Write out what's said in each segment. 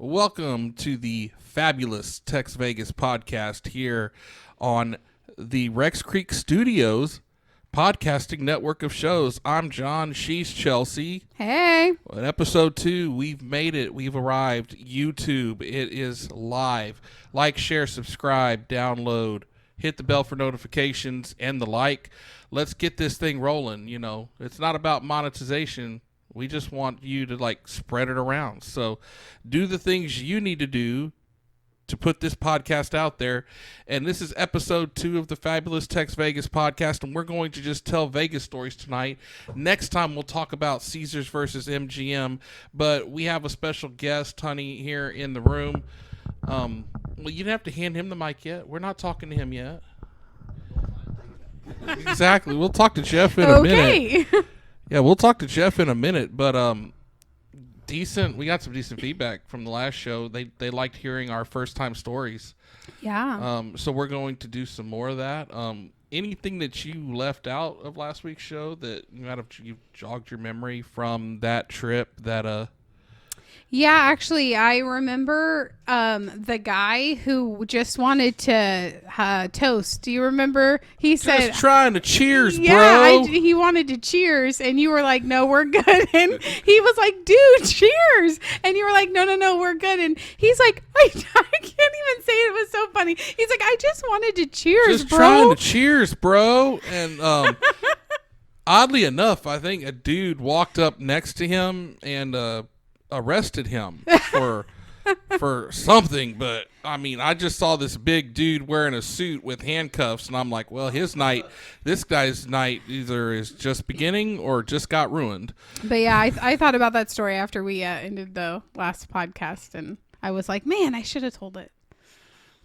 Welcome to the fabulous TexVegas podcast here on the Rex Creek Studios podcasting network of shows. I'm John. She's Chelsea. Hey. In episode 2, we've made it. We've arrived. YouTube. It is live. Like, share, subscribe, download, hit the bell for notifications, and the like. Let's get this thing rolling. You know, it's not about monetization. We just want you to spread it around. So do the things you need to do to put this podcast out there. And this is episode 2 of the fabulous TexVegas podcast. And we're going to just tell Vegas stories tonight. Next time we'll talk about Caesars versus MGM. But we have a special guest, Honey, here in the room. Well, you didn't have to hand him the mic yet. We're not talking to him yet. Exactly. We'll talk to Jeff in a minute. Yeah, we'll talk to Jeff in a minute, but decent. We got some decent feedback from the last show. They liked hearing our first time stories. Yeah. So we're going to do some more of that. Anything that you left out of last week's show that you jogged your memory from that trip that Yeah, actually, I remember the guy who just wanted to toast. Do you remember? He said, just trying to cheers, yeah, bro. he wanted to cheers, and you were like, no, we're good. And he was like, dude, cheers. And you were like, no, we're good. And he's like, I can't even say it. It was so funny. He's like, I just wanted to cheers, just bro. Trying to cheers, bro. And oddly enough, I think a dude walked up next to him and arrested him for something, but I mean, I just saw this big dude wearing a suit with handcuffs, and I'm like, well, this guy's night either is just beginning or just got ruined. But yeah, I thought about that story after we ended the last podcast, and I was like, man, I should have told it.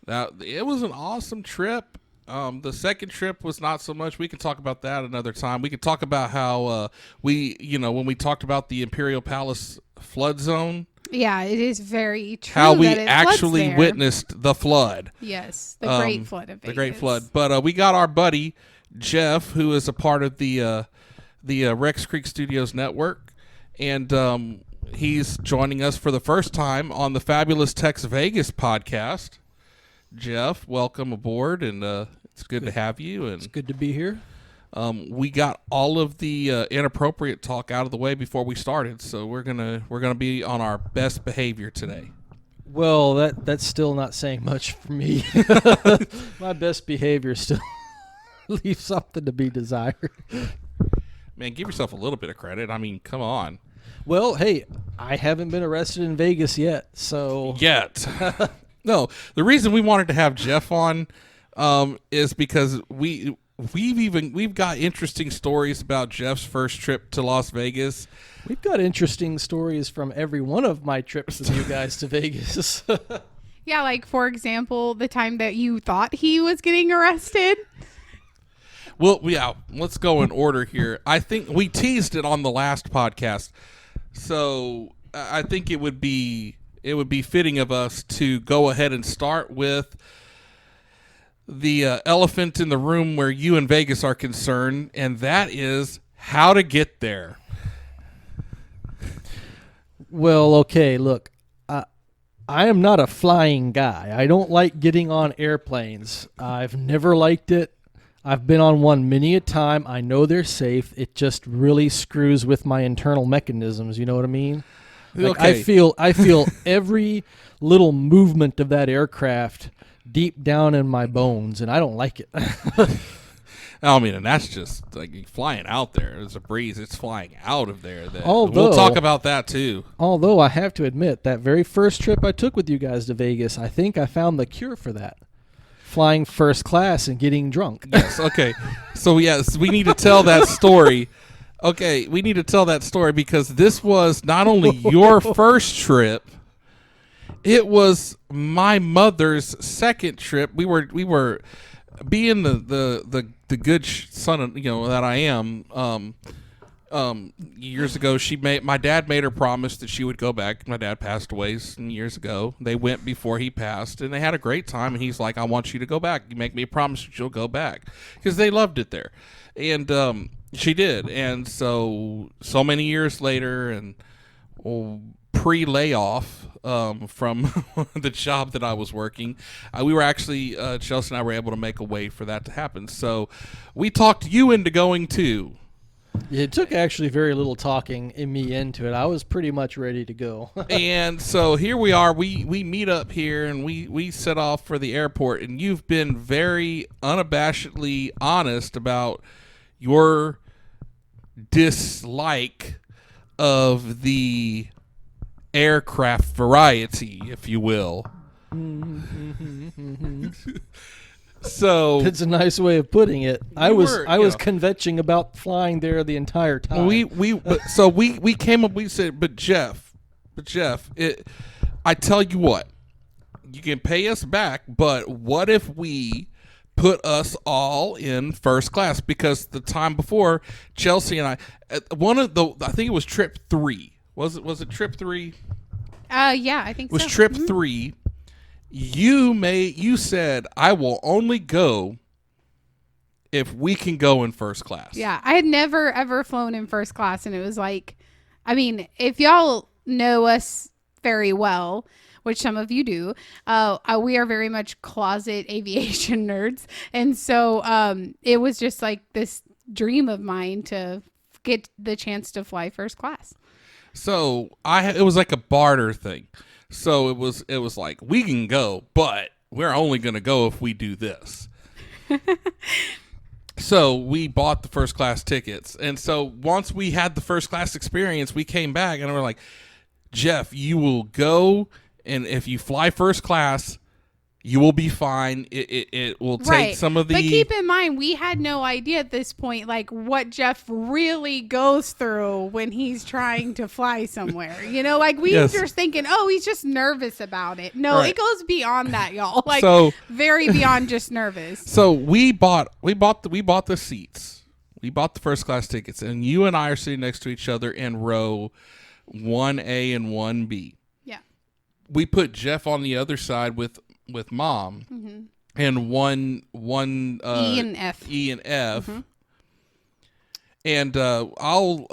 Now, it was an awesome trip. The second trip was not so much. We can talk about that another time. We could talk about how when we talked about the Imperial Palace flood zone. Yeah, it is very true. How we that it actually witnessed the flood. Yes, the Great Flood of Vegas. The Great Flood. But we got our buddy Jeff, who is a part of the Rex Creek Studios network, and he's joining us for the first time on the fabulous TexVegas podcast. Jeff, welcome aboard, and it's good to have you. And it's good to be here. We got all of the inappropriate talk out of the way before we started, so we're gonna be on our best behavior today. Well, that's still not saying much for me. My best behavior still leaves something to be desired. Man, give yourself a little bit of credit. I mean, come on. Well, hey, I haven't been arrested in Vegas yet, so No, the reason we wanted to have Jeff on is because we've got interesting stories about Jeff's first trip to Las Vegas. We've got interesting stories from every one of my trips with you guys to Vegas. Yeah, like, for example, the time that you thought he was getting arrested. Well, yeah, let's go in order here. I think we teased it on the last podcast, so I think it would be fitting of us to go ahead and start with the elephant in the room where you and Vegas are concerned, and that is how to get there. Well, okay, look, I am not a flying guy. I don't like getting on airplanes. I've never liked it. I've been on one many a time. I know they're safe. It just really screws with my internal mechanisms. You know what I mean? Like, okay. I feel every little movement of that aircraft deep down in my bones, and I don't like it. I mean, and that's just like flying out there. There's a breeze. It's flying out of there. Although, we'll talk about that too. Although I have to admit, that very first trip I took with you guys to Vegas, I think I found the cure for that. Flying first class and getting drunk. Yes, okay. So, yes, we need to tell that story. Okay, we need to tell that story because this was not only your first trip, it was my mother's second trip. We were being the good son that I am. Years ago, my dad made her promise that she would go back. My dad passed away some years ago. They went before he passed, and they had a great time. And he's like, "I want you to go back. You make me a promise that you'll go back," because they loved it there, and she did. And so many years later, and pre-layoff from the job that I was working. We were actually, Chelsea and I were able to make a way for that to happen. So we talked you into going too. It took actually very little talking in me into it. I was pretty much ready to go. And so here we are. We meet up here and we set off for the airport. And you've been very unabashedly honest about your dislike of the aircraft variety, if you will. So It's a nice way of putting it. I was know. conventing about flying there the entire time. we came up. We said, but Jeff, I tell you what, you can pay us back, but what if we put us all in first class? Because the time before, Chelsea and I, I think it was trip 3. Was it trip 3? Yeah, I think It was so. trip 3. You said I will only go if we can go in first class. Yeah, I had never ever flown in first class, and it was like, I mean, if y'all know us very well, which some of you do, we are very much closet aviation nerds, and so it was just like this dream of mine to get the chance to fly first class. So it was like a barter thing. So it was like, we can go, but we're only going to go if we do this. So we bought the first class tickets. And so once we had the first class experience, we came back and we're like, Jeff, you will go, and if you fly first class, you will be fine. It will take some of the... But keep in mind, we had no idea at this point, like, what Jeff really goes through when he's trying to fly somewhere. You know, like, we were just thinking, oh, he's just nervous about it. No, Right. It goes beyond that, y'all. Like, So- very beyond just nervous. So we bought the seats. We bought the first class tickets, and you and I are sitting next to each other in row 1A and 1B. Yeah. We put Jeff on the other side with Mom, and one E and F. And I'll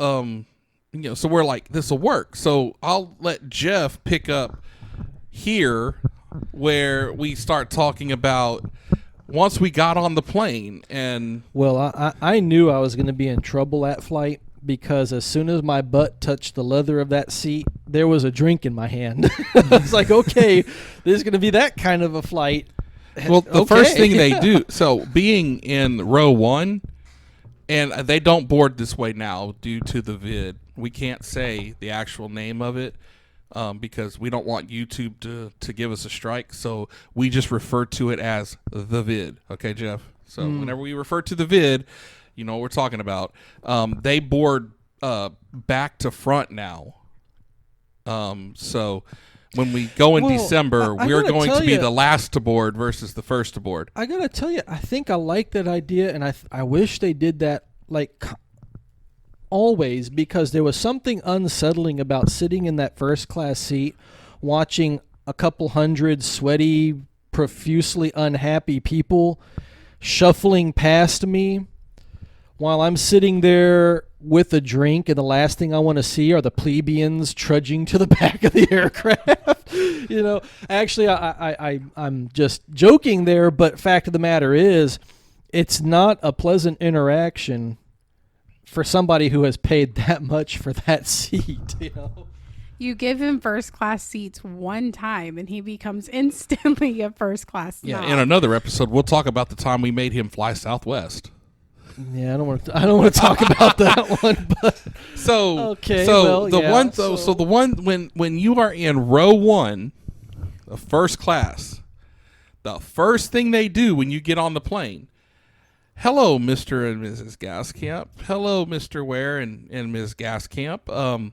so we're like, this will work. So I'll let Jeff pick up here where we start talking about once we got on the plane. And Well, I knew I was going to be in trouble at flight because as soon as my butt touched the leather of that seat, there was a drink in my hand. I was like, okay, this is going to be that kind of a flight. well, the Okay. first thing they do, so being in row 1, and they don't board this way now due to the vid. We can't say the actual name of it because we don't want YouTube to give us a strike. So we just refer to it as the vid. Okay, Jeff? So whenever we refer to the vid, you know what we're talking about. They board back to front now. So when we go in Well, December, I we're gotta going tell to be you- the last to board versus the first to board. I got to tell you, I think I like that idea, and I wish they did that like always, because there was something unsettling about sitting in that first class seat watching a couple hundred sweaty, profusely unhappy people shuffling past me while I'm sitting there with a drink, and the last thing I want to see are the plebeians trudging to the back of the aircraft. You know, actually, I'm just joking there, but fact of the matter is, it's not a pleasant interaction for somebody who has paid that much for that seat, you know. You give him first class seats one time, and he becomes instantly a first class Yeah, snob. in another episode, we'll talk about the time we made him fly Southwest. Yeah, I don't want to talk about that one, but So Okay, so well, the yeah, one so- so the one when you are in row 1 of first class, the first thing they do when you get on the plane, hello, Mr. and Mrs. Gascamp. Hello, Mr. Ware and Ms. Gascamp.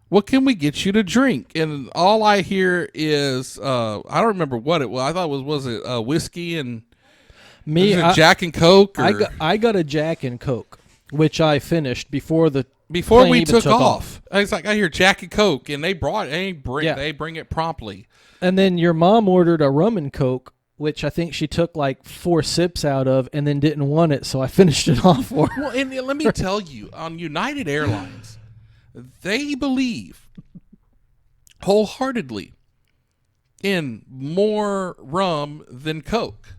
What can we get you to drink? And all I hear is I don't remember what it was. I thought it was it whiskey and me, was it Jack and Coke? Or I got a Jack and Coke, which I finished before before plane we even took took off. I was like, I hear Jack and Coke, and they Yeah. bring it promptly. And then your mom ordered a rum and Coke, which I think she took like 4 sips out of and then didn't want it, so I finished it off for her. Well, and let me tell you, on United Airlines, they believe wholeheartedly in more rum than Coke.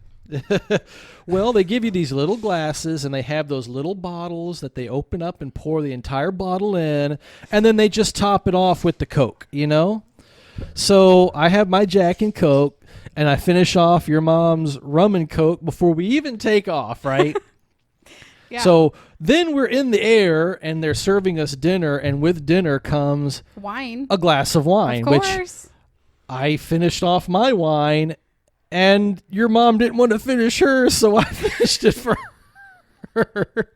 Well, they give you these little glasses, and they have those little bottles that they open up and pour the entire bottle in, and then they just top it off with the Coke, you know? So I have my Jack and Coke, and I finish off your mom's rum and Coke before we even take off, right? Yeah. So then we're in the air, and they're serving us dinner, and with dinner comes Wine. a glass of wine, Of which course. I finished off my wine, and your mom didn't want to finish hers, so I finished it for her.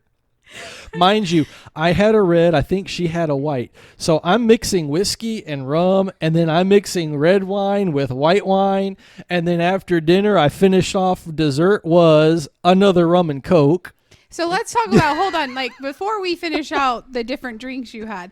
Mind you, I had a red. I think she had a white. So I'm mixing whiskey and rum, and then I'm mixing red wine with white wine. And then after dinner, I finished off dessert was another rum and Coke. So let's talk about, hold on, like before we finish out the different drinks you had,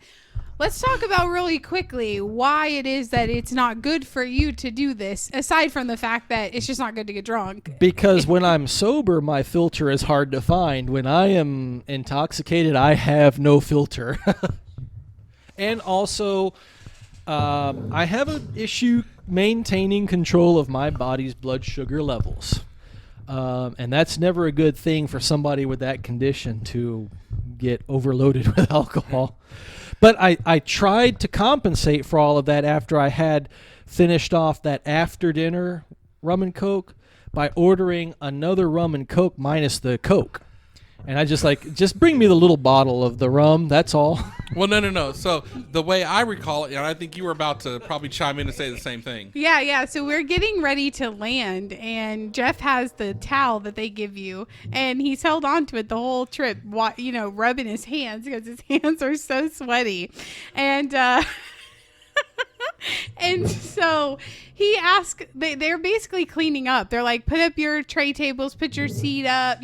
let's talk about really quickly why it is that it's not good for you to do this, aside from the fact that it's just not good to get drunk. Because when I'm sober, my filter is hard to find. When I am intoxicated, I have no filter. And also, I have an issue maintaining control of my body's blood sugar levels. And that's never a good thing for somebody with that condition to get overloaded with alcohol. But I tried to compensate for all of that after I had finished off that after dinner rum and Coke by ordering another rum and Coke minus the Coke. And I just bring me the little bottle of the rum, that's all. Well, no. So the way I recall it, and I think you were about to probably chime in and say the same thing. Yeah. So we're getting ready to land, and Jeff has the towel that they give you, and he's held on to it the whole trip, rubbing his hands because his hands are so sweaty. And and so he asked, they're basically cleaning up. They're like, put up your tray tables, put your seat up,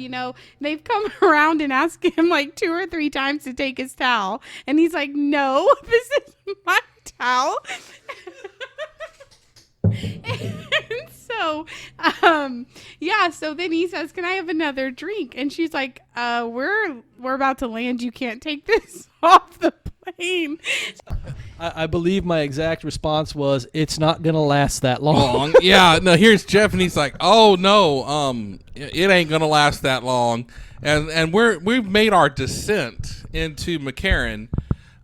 They've come around and asked him like 2 or 3 times to take his towel. And he's like, no, this is my towel. And so, so then he says, can I have another drink? And she's like, we're about to land. You can't take this off the plane. I believe my exact response was, it's not going to last that long. Yeah, no, here's Jeff, and he's like, oh, no, it ain't going to last that long. And we've made our descent into McCarran.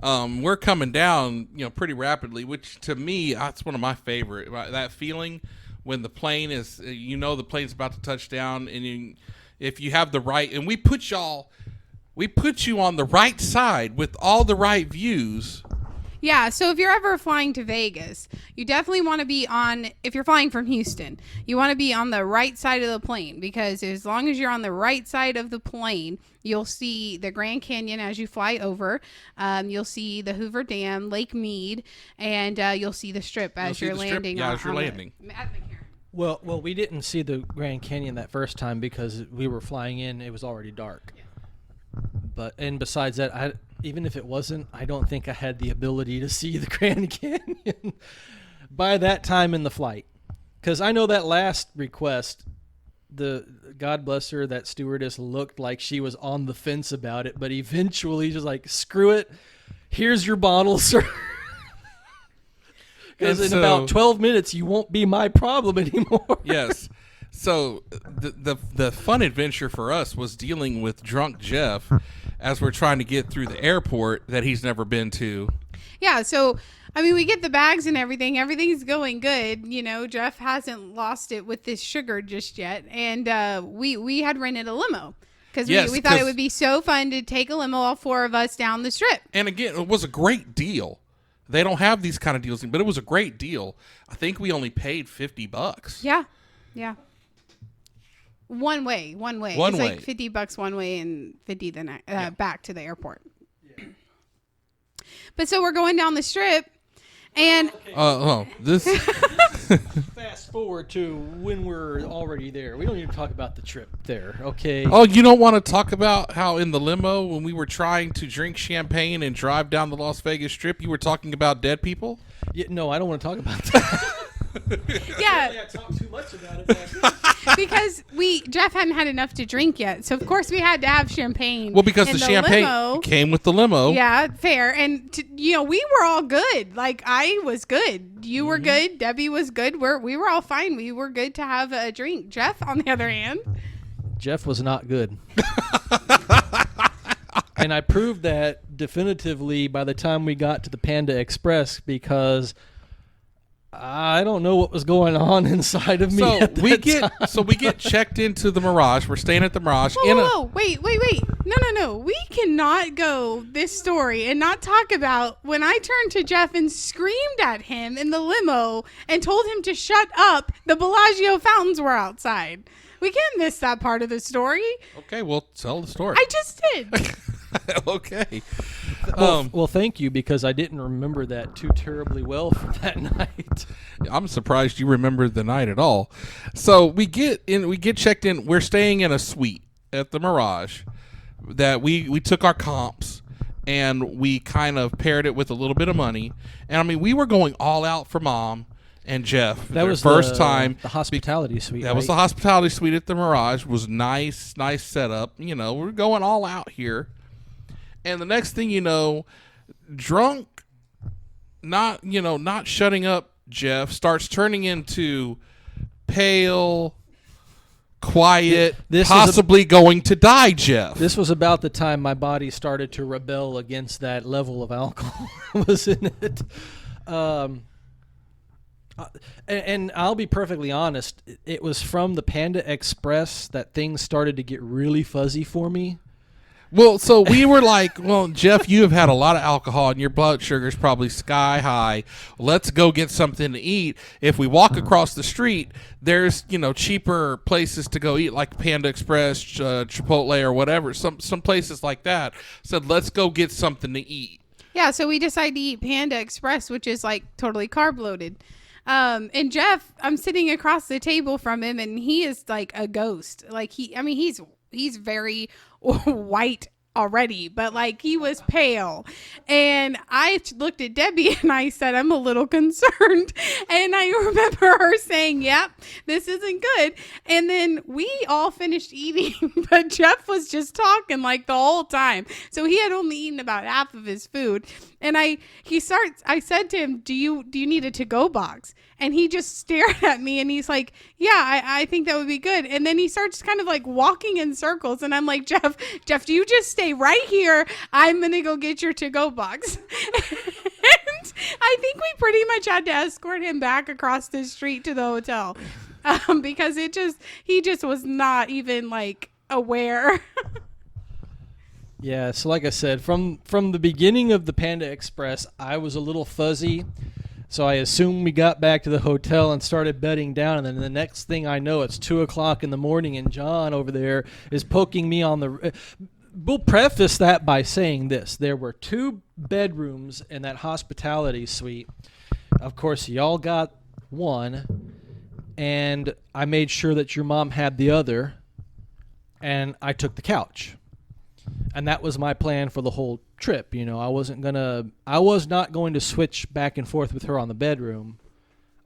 We're coming down, pretty rapidly, which to me, that's one of my favorite. That feeling when the plane is, the plane's about to touch down, and if you have the right, and we put you on the right side with all the right views. Yeah, so if you're ever flying to Vegas, you definitely want to be if you're flying from Houston, you want to be on the right side of the plane, because as long as you're on the right side of the plane, you'll see the Grand Canyon as you fly over. You'll see the Hoover Dam, Lake Mead, and you'll see the Strip as you're landing. Yeah, as you're landing. At McCarran. Well, we didn't see the Grand Canyon that first time because we were flying in. It was already dark. Yeah. And besides that, even if it wasn't, I don't think I had the ability to see the Grand Canyon by that time in the flight. Because I know that last request, God bless her, that stewardess looked like she was on the fence about it, but eventually just like, screw it, here's your bottle, sir. Because in about 12 minutes, you won't be my problem anymore. Yes. So the fun adventure for us was dealing with drunk Jeff as we're trying to get through the airport that he's never been to. Yeah, so we get the bags and everything. Everything's going good. Jeff hasn't lost it with this sugar just yet. And we had rented a limo because we thought it would be so fun to take a limo, all 4 of us, down the Strip. And again, it was a great deal. They don't have these kind of deals, but it was a great deal. I think we only paid $50. Yeah. One way. One it's way. like $50 one way and 50 back to the airport. Yeah. But so we're going down the Strip, and this. Fast forward to when we're already there. We don't even talk about the trip there, okay? Oh, you don't want to talk about how in the limo when we were trying to drink champagne and drive down the Las Vegas Strip, you were talking about dead people? Yeah, no, I don't want to talk about that. Yeah. I talked too much about it back then. Because Jeff hadn't had enough to drink yet, so of course we had to have champagne. Well, because in the champagne limo. came with the limo. Yeah, fair. And we were all good. Like I was good. You were good. Debbie was good. We were all fine. We were good to have a drink. Jeff, on the other hand, Jeff was not good. And I proved that definitively by the time we got to the Panda Express, because I don't know what was going on inside of me. So at that time. we get checked into the Mirage. We're staying at the Mirage. whoa, wait. No. We cannot go this story and not talk about when I turned to Jeff and screamed at him in the limo and told him to shut up. The Bellagio fountains were outside. We can't miss that part of the story. Okay, well, tell the story. I just did. Okay. Well, thank you, because I didn't remember that too terribly well from that night. I'm surprised you remembered the night at all. So we get checked in. We're staying in a suite at the Mirage that we took our comps and we kind of paired it with a little bit of money. And I mean, we were going all out for Mom and Jeff. That was first time. the hospitality suite. That was the hospitality suite at the Mirage. Was nice setup. We're going all out here. And the next thing you know, drunk, not shutting up, Jeff starts turning into pale, quiet, possibly going to die, Jeff. This was about the time my body started to rebel against that level of alcohol that was in it. And I'll be perfectly honest, it was from the Panda Express that things started to get really fuzzy for me. Well, so we were like, well, Jeff, you have had a lot of alcohol and your blood sugar's probably sky high. Let's go get something to eat. If we walk across the street, there's, cheaper places to go eat, like Panda Express, Chipotle or whatever, some places like that. Said, let's go get something to eat. Yeah, so we decided to eat Panda Express, which is like totally carb loaded. And Jeff, I'm sitting across the table from him and he is like a ghost. Like he's very white already, but like he was pale. And I looked at Debbie and I said, I'm a little concerned. And I remember her saying, yep, this isn't good. And then we all finished eating, but Jeff was just talking like the whole time. So he had only eaten about half of his food. And I said to him, do you need a to-go box? And he just stared at me and he's like, yeah, I think that would be good. And then he starts kind of like walking in circles. And I'm like, Jeff, do you just stay right here? I'm going to go get your to-go box. And I think we pretty much had to escort him back across the street to the hotel because he just was not even like aware. Yeah, so like I said, from the beginning of the Panda Express, I was a little fuzzy. So I assumed we got back to the hotel and started bedding down, and then the next thing I know, it's 2:00 in the morning, and John over there is poking me on the... We'll preface that by saying this. There were 2 bedrooms in that hospitality suite. Of course, y'all got one, and I made sure that your mom had the other, and I took the couch. And that was my plan for the whole trip. I was not going to switch back and forth with her on the bedroom.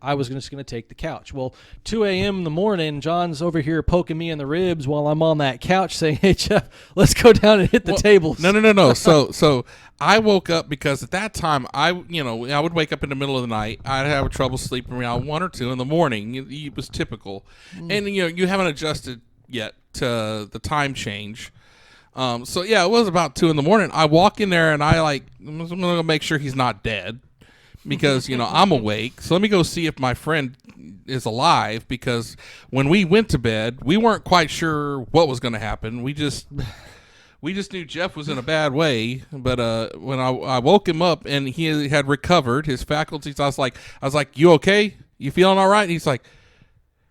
I was just going to take the couch. Well, 2 a.m. in the morning, John's over here poking me in the ribs while I'm on that couch saying, hey, Jeff, let's go down and hit the tables. No. So I woke up because at that time, I would wake up in the middle of the night. I'd have trouble sleeping around 1 or 2 in the morning. It was typical. And, you haven't adjusted yet to the time change. So yeah, it was about 2 in the morning. I walk in there and I'm gonna make sure he's not dead because I'm awake. So let me go see if my friend is alive, because when we went to bed, we weren't quite sure what was gonna happen. We just knew Jeff was in a bad way. But when I woke him up and he had recovered his faculties, I was like, you okay? You feeling all right? And he's like,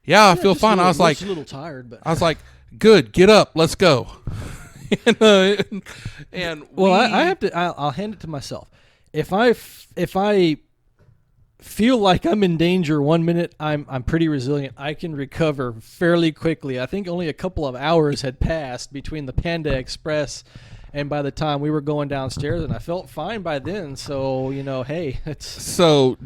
yeah, I feel fine. I was like, a little tired, but I was like, good, get up, let's go. I have to. I'll hand it to myself. If I feel like I'm in danger 1 minute, I'm pretty resilient. I can recover fairly quickly. I think only a couple of hours had passed between the Panda Express And by the time we were going downstairs, and I felt fine by then. So, hey, it's So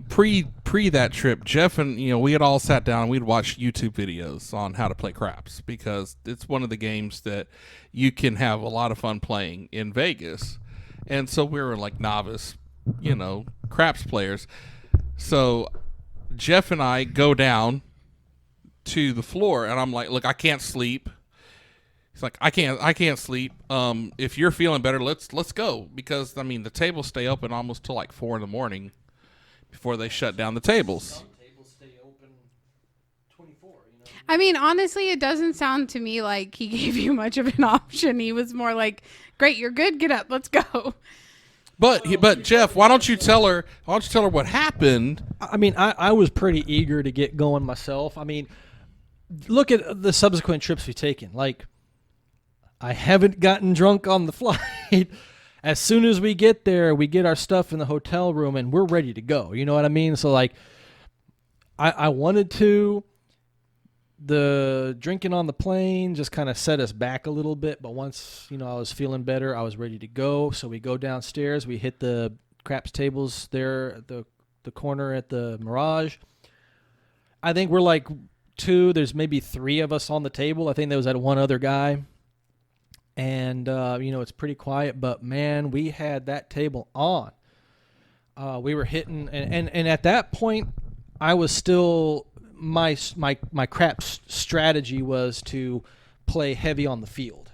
pre that trip, Jeff and we had all sat down and we'd watched YouTube videos on how to play craps because it's one of the games that you can have a lot of fun playing in Vegas. And so we were like novice, craps players. So Jeff and I go down to the floor and I'm like, look, I can't sleep. He's like, I can't sleep. If you're feeling better, let's go, because the tables stay open almost till like 4 a.m. before they shut down the tables. Some tables stay open 24. Honestly, it doesn't sound to me like he gave you much of an option. He was more like, "Great, you're good. Get up, let's go." But Jeff, why don't you tell her what happened? I was pretty eager to get going myself. Look at the subsequent trips we've taken. Like, I haven't gotten drunk on the flight. As soon as we get there, we get our stuff in the hotel room and we're ready to go. You know what I mean? So, like, I wanted to. The drinking on the plane just kind of set us back a little bit. But once, I was feeling better, I was ready to go. So we go downstairs. We hit the craps tables there at the corner at the Mirage. I think we're like 2. There's maybe 3 of us on the table. I think there was that one other guy. And, it's pretty quiet, but man, we had that table on. We were hitting, and at that point, I was still, my craps strategy was to play heavy on the field.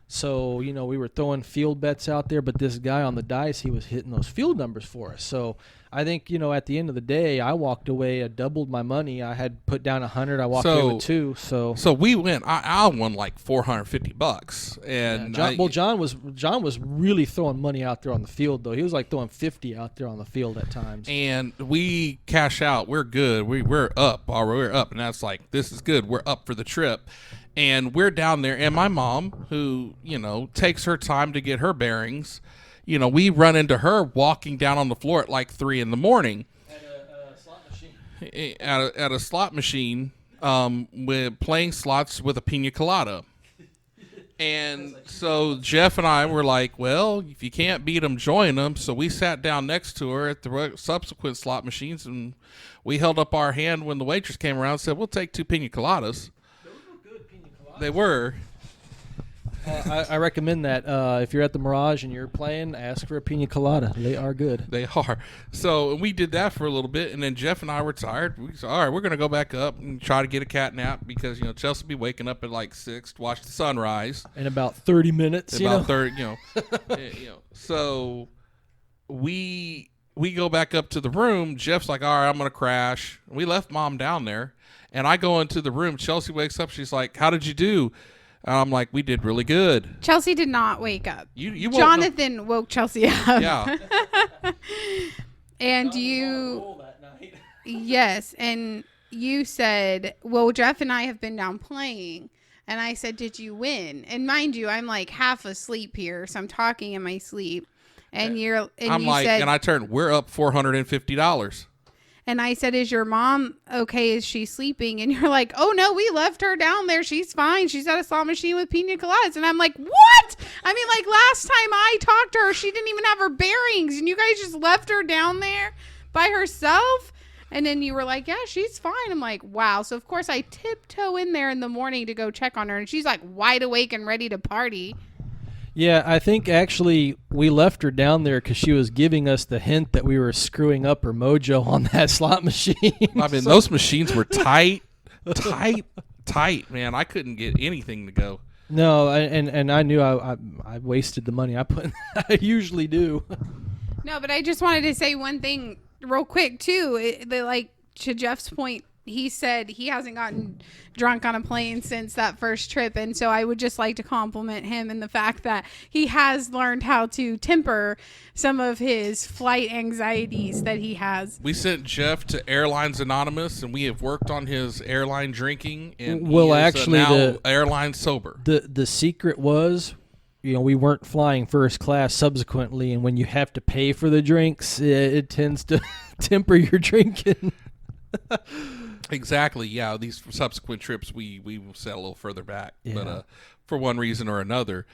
So, we were throwing field bets out there, but this guy on the dice, he was hitting those field numbers for us. So I think, at the end of the day, I walked away, I doubled my money. I had put down 100. I walked away with 2. So we went. I won like $450, and John was really throwing money out there on the field, though. He was like throwing 50 out there on the field at times. And we cash out. We're good. We're up. We're up, and that's like, this is good. We're up for the trip. And we're down there, and my mom, who, takes her time to get her bearings, we run into her walking down on the floor at like 3 a.m. At a slot machine. At a slot machine, with playing slots with a pina colada. And so Jeff and I were like, well, if you can't beat them, join them. So we sat down next to her at the subsequent slot machines, and we held up our hand when the waitress came around and said, we'll take 2 pina coladas. They were. I recommend that. If you're at the Mirage and you're playing, ask for a pina colada. They are good. They are. So we did that for a little bit, and then Jeff and I were tired. We said, all right, we're going to go back up and try to get a cat nap because, Chelsea will be waking up at like 6 to watch the sunrise. In about 30 minutes, About 30, So we go back up to the room. Jeff's like, all right, I'm going to crash. We left Mom down there. And I go into the room. Chelsea wakes up. She's like, how did you do? And I'm like, we did really good. Chelsea did not wake up. You Jonathan woke Chelsea up. Yeah. And yes, and you said, well, Jeff and I have been down playing. And I said, did you win? And mind you, I'm like half asleep here, so I'm talking in my sleep. And I turned, we're up $450. And I said, is your mom okay? Is she sleeping? And you're like, oh, no, we left her down there. She's fine. She's at a slot machine with pina coladas. And I'm like, what? Like last time I talked to her, she didn't even have her bearings. And you guys just left her down there by herself? And then you were like, yeah, she's fine. I'm like, wow. So, of course, I tiptoe in there in the morning to go check on her. And she's like wide awake and ready to party. Yeah, I think actually we left her down there because she was giving us the hint that we were screwing up her mojo on that slot machine. Those machines were tight, man. I couldn't get anything to go. No, and I knew I wasted the money I put. I usually do. No, but I just wanted to say one thing real quick too. To Jeff's point, he said he hasn't gotten drunk on a plane since that first trip. And so I would just like to compliment him in the fact that he has learned how to temper some of his flight anxieties that he has. We sent Jeff to Airlines Anonymous, and we have worked on his airline drinking. And now airline sober. The secret was, we weren't flying first class subsequently. And when you have to pay for the drinks, it tends to temper your drinking. Exactly. Yeah. These subsequent trips, we will set a little further back, but for one reason or another.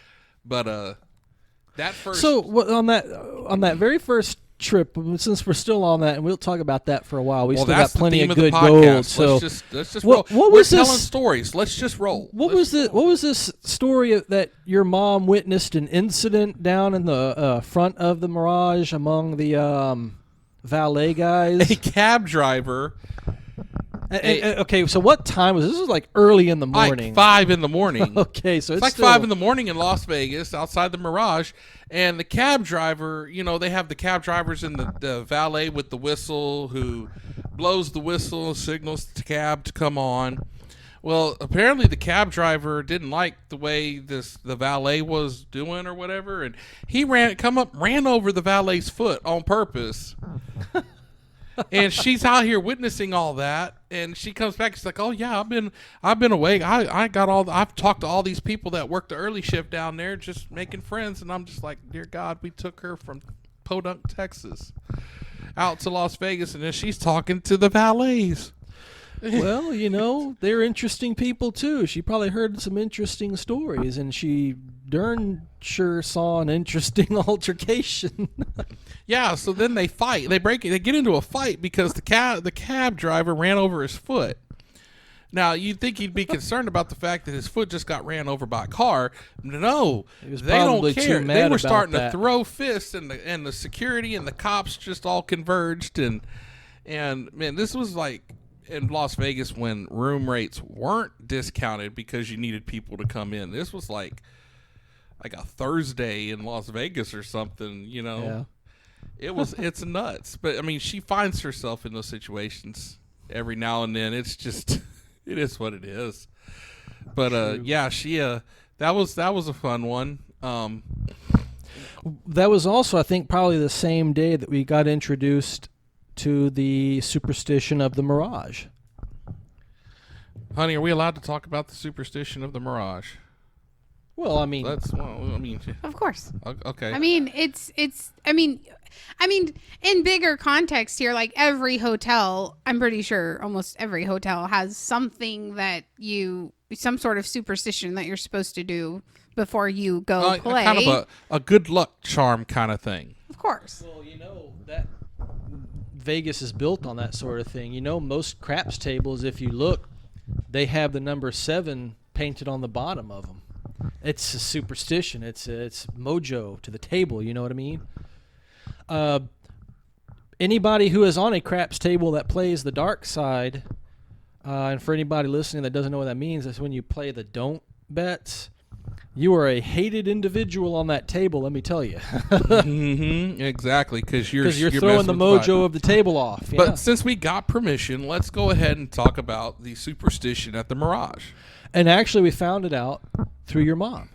But that first. So on that very first trip, since we're still on that, and we'll talk about that for a while. We well, still that's got plenty the theme of of the good podcast. gold. So let's just What- roll. what We're was this- telling stories. Let's just roll. what was this story that your mom witnessed an incident down in the front of the Mirage among the valet guys? A cab driver. Okay, so what time was this? This was like early in the morning. Like 5 in the morning. Okay, so It's like 5 in the morning in Las Vegas, outside the Mirage, and the cab driver. They have the cab drivers in the valet with the whistle who blows the whistle, signals the cab to come on. Well, apparently the cab driver didn't like the way the valet was doing or whatever, and he ran over the valet's foot on purpose. And she's out here witnessing all that, and she comes back. She's like, "Oh yeah, I've been awake. I've talked to all these people that work the early shift down there, just making friends." And I'm just like, "Dear God, we took her from Podunk, Texas, out to Las Vegas, and then she's talking to the valets." Well, they're interesting people too. She probably heard some interesting stories, and she darn sure saw an interesting altercation. Yeah, so then they fight. They get into a fight because the cab driver ran over his foot. Now, you'd think he'd be concerned about the fact that his foot just got ran over by a car. No, He was they don't probably too care. mad They were about starting that. to throw fists, and the security and the cops just all converged. And man, this was like in Las Vegas when room rates weren't discounted because you needed people to come in. This was like a Thursday in Las Vegas or something, Yeah. It's nuts. But I mean, she finds herself in those situations every now and then. It's just it is what it is. But yeah, she that was a fun one. That was also, I think, probably the same day that we got introduced to the superstition of the Mirage. Honey, are we allowed to talk about the superstition of the Mirage? Well, I mean, Of course. Okay. I mean, I mean, in bigger context here, like every hotel, I'm pretty sure almost every hotel has something some sort of superstition that you're supposed to do before you go play. Kind of a good luck charm kind of thing. Of course. well, that Vegas is built on that sort of thing. Most craps tables, if you look, they have the number 7 painted on the bottom of them. It's a superstition. It's mojo to the table. You know what I mean? Anybody who is on a craps table that plays the dark side, and for anybody listening that doesn't know what that means, that's when you play the don't bets. You are a hated individual on that table, let me tell you. Mm-hmm, exactly, because you're throwing the messing with mojo of the table off. Yeah. But since we got permission, let's go ahead and talk about the superstition at the Mirage. And actually, we found it out through your mom,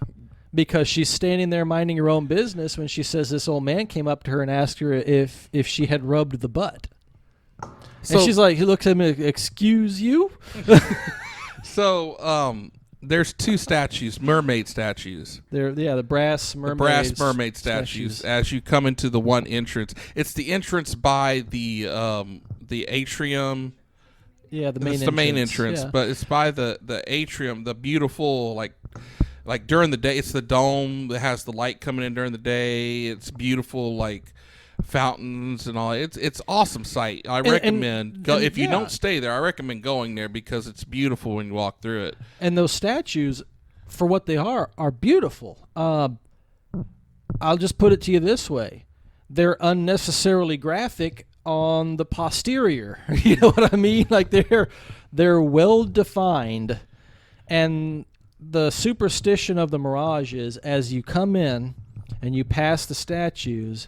because she's standing there minding her own business when she says this old man came up to her and asked her if she had rubbed the butt. So And she's like, he looks at me, excuse you? So there's 2 statues, mermaid statues. The brass mermaid. The brass mermaid statues. As you come into the one entrance, it's the entrance by the atrium. Yeah, the main It's entrance. the main entrance, Yeah. but it's by the atrium, the beautiful like during the day. It's the dome that has the light coming in during the day. It's beautiful, like fountains and all. It's awesome sight. I recommend go if you yeah. don't stay there. I recommend going there because it's beautiful when you walk through it. And those statues, for what they are beautiful. I'll just put it to you this way: they're unnecessarily graphic on the posterior. You know what I mean? Like they're well defined, and the superstition of the Mirage is, as you come in and you pass the statues,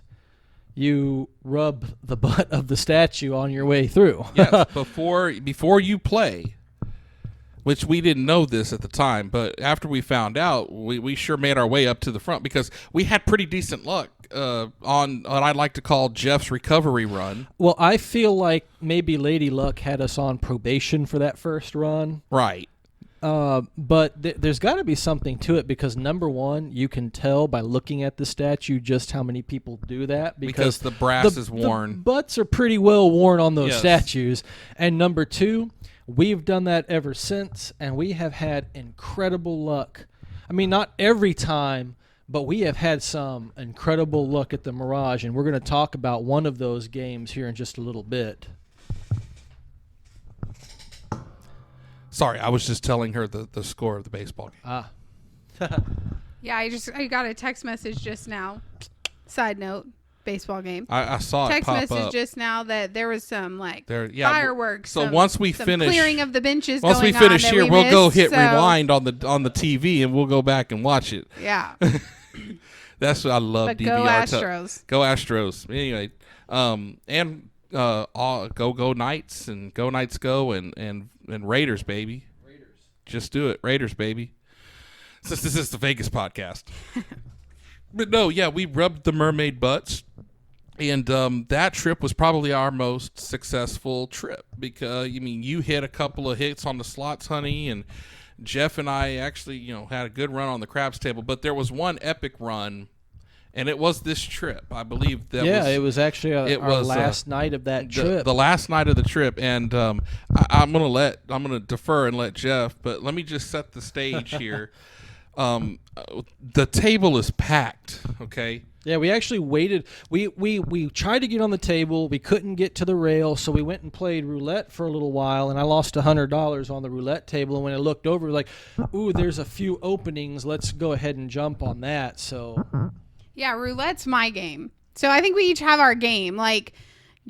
you rub the butt of the statue on your way through. Yes, before you play, which we didn't know this at the time, but after we found out, we sure made our way up to the front because we had pretty decent luck on what I'd like to call Jeff's recovery run. Well, I feel like maybe Lady Luck had us on probation for that first run. Right. But there's got to be something to it because, number one, you can tell by looking at the statue just how many people do that. Because the brass is worn. The butts are pretty well worn on those Yes. statues. And number two, we've done that ever since, and we have had incredible luck. I mean, not every time, But we have had some incredible luck at the Mirage, and we're going to talk about one of those games here in just a little bit. Sorry, I was just telling her the score of the baseball game. Ah. Yeah, I got a text message just now. Side note, baseball game. I saw Text it pop message up. just now that there was some fireworks. So some, once we some finish, clearing of the benches. once we going finish on that here, we we'll go missed, hit so, rewind on the TV and we'll go back and watch it. Yeah. That's what I love. But DVR. go Astros. Go Astros. Anyway, and go Knights and go Knights go and Raiders baby. Just do it, Raiders baby. Since this is the Vegas podcast. But no, yeah, we rubbed the mermaid butts. And that trip was probably our most successful trip because, you hit a couple of hits on the slots, honey, and Jeff and I actually, had a good run on the craps table. But there was one epic run, and it was this trip. I believe it was actually our last night of that trip. The last night of the trip, and I'm gonna defer and let Jeff. But let me just set the stage here. The table is packed. Okay. Yeah, we actually waited. We tried to get on the table. We couldn't get to the rail, so we went and played roulette for a little while, and I lost $100 on the roulette table. And when I looked over, like, ooh, there's a few openings. Let's go ahead and jump on that. So, yeah, roulette's my game. So I think we each have our game. Like,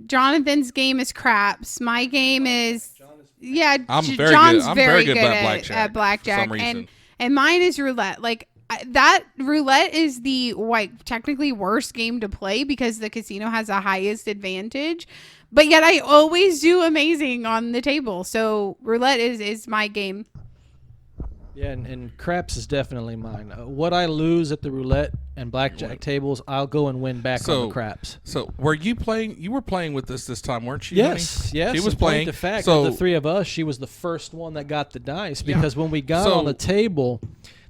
Jonathan's game is craps. My game is I'm John's very good at blackjack, for some reason. and mine is roulette. Like, that roulette is the technically worst game to play because the casino has the highest advantage, but yet I always do amazing on the table. So roulette is my game. Yeah, and craps is definitely mine. What I lose at the roulette and blackjack tables, I'll go and win back on the craps. So were you playing? You were playing with us this time, weren't you? Yes, honey? yes. She was playing. The fact so of the three of us, she was the first one that got the dice because when we got on the table,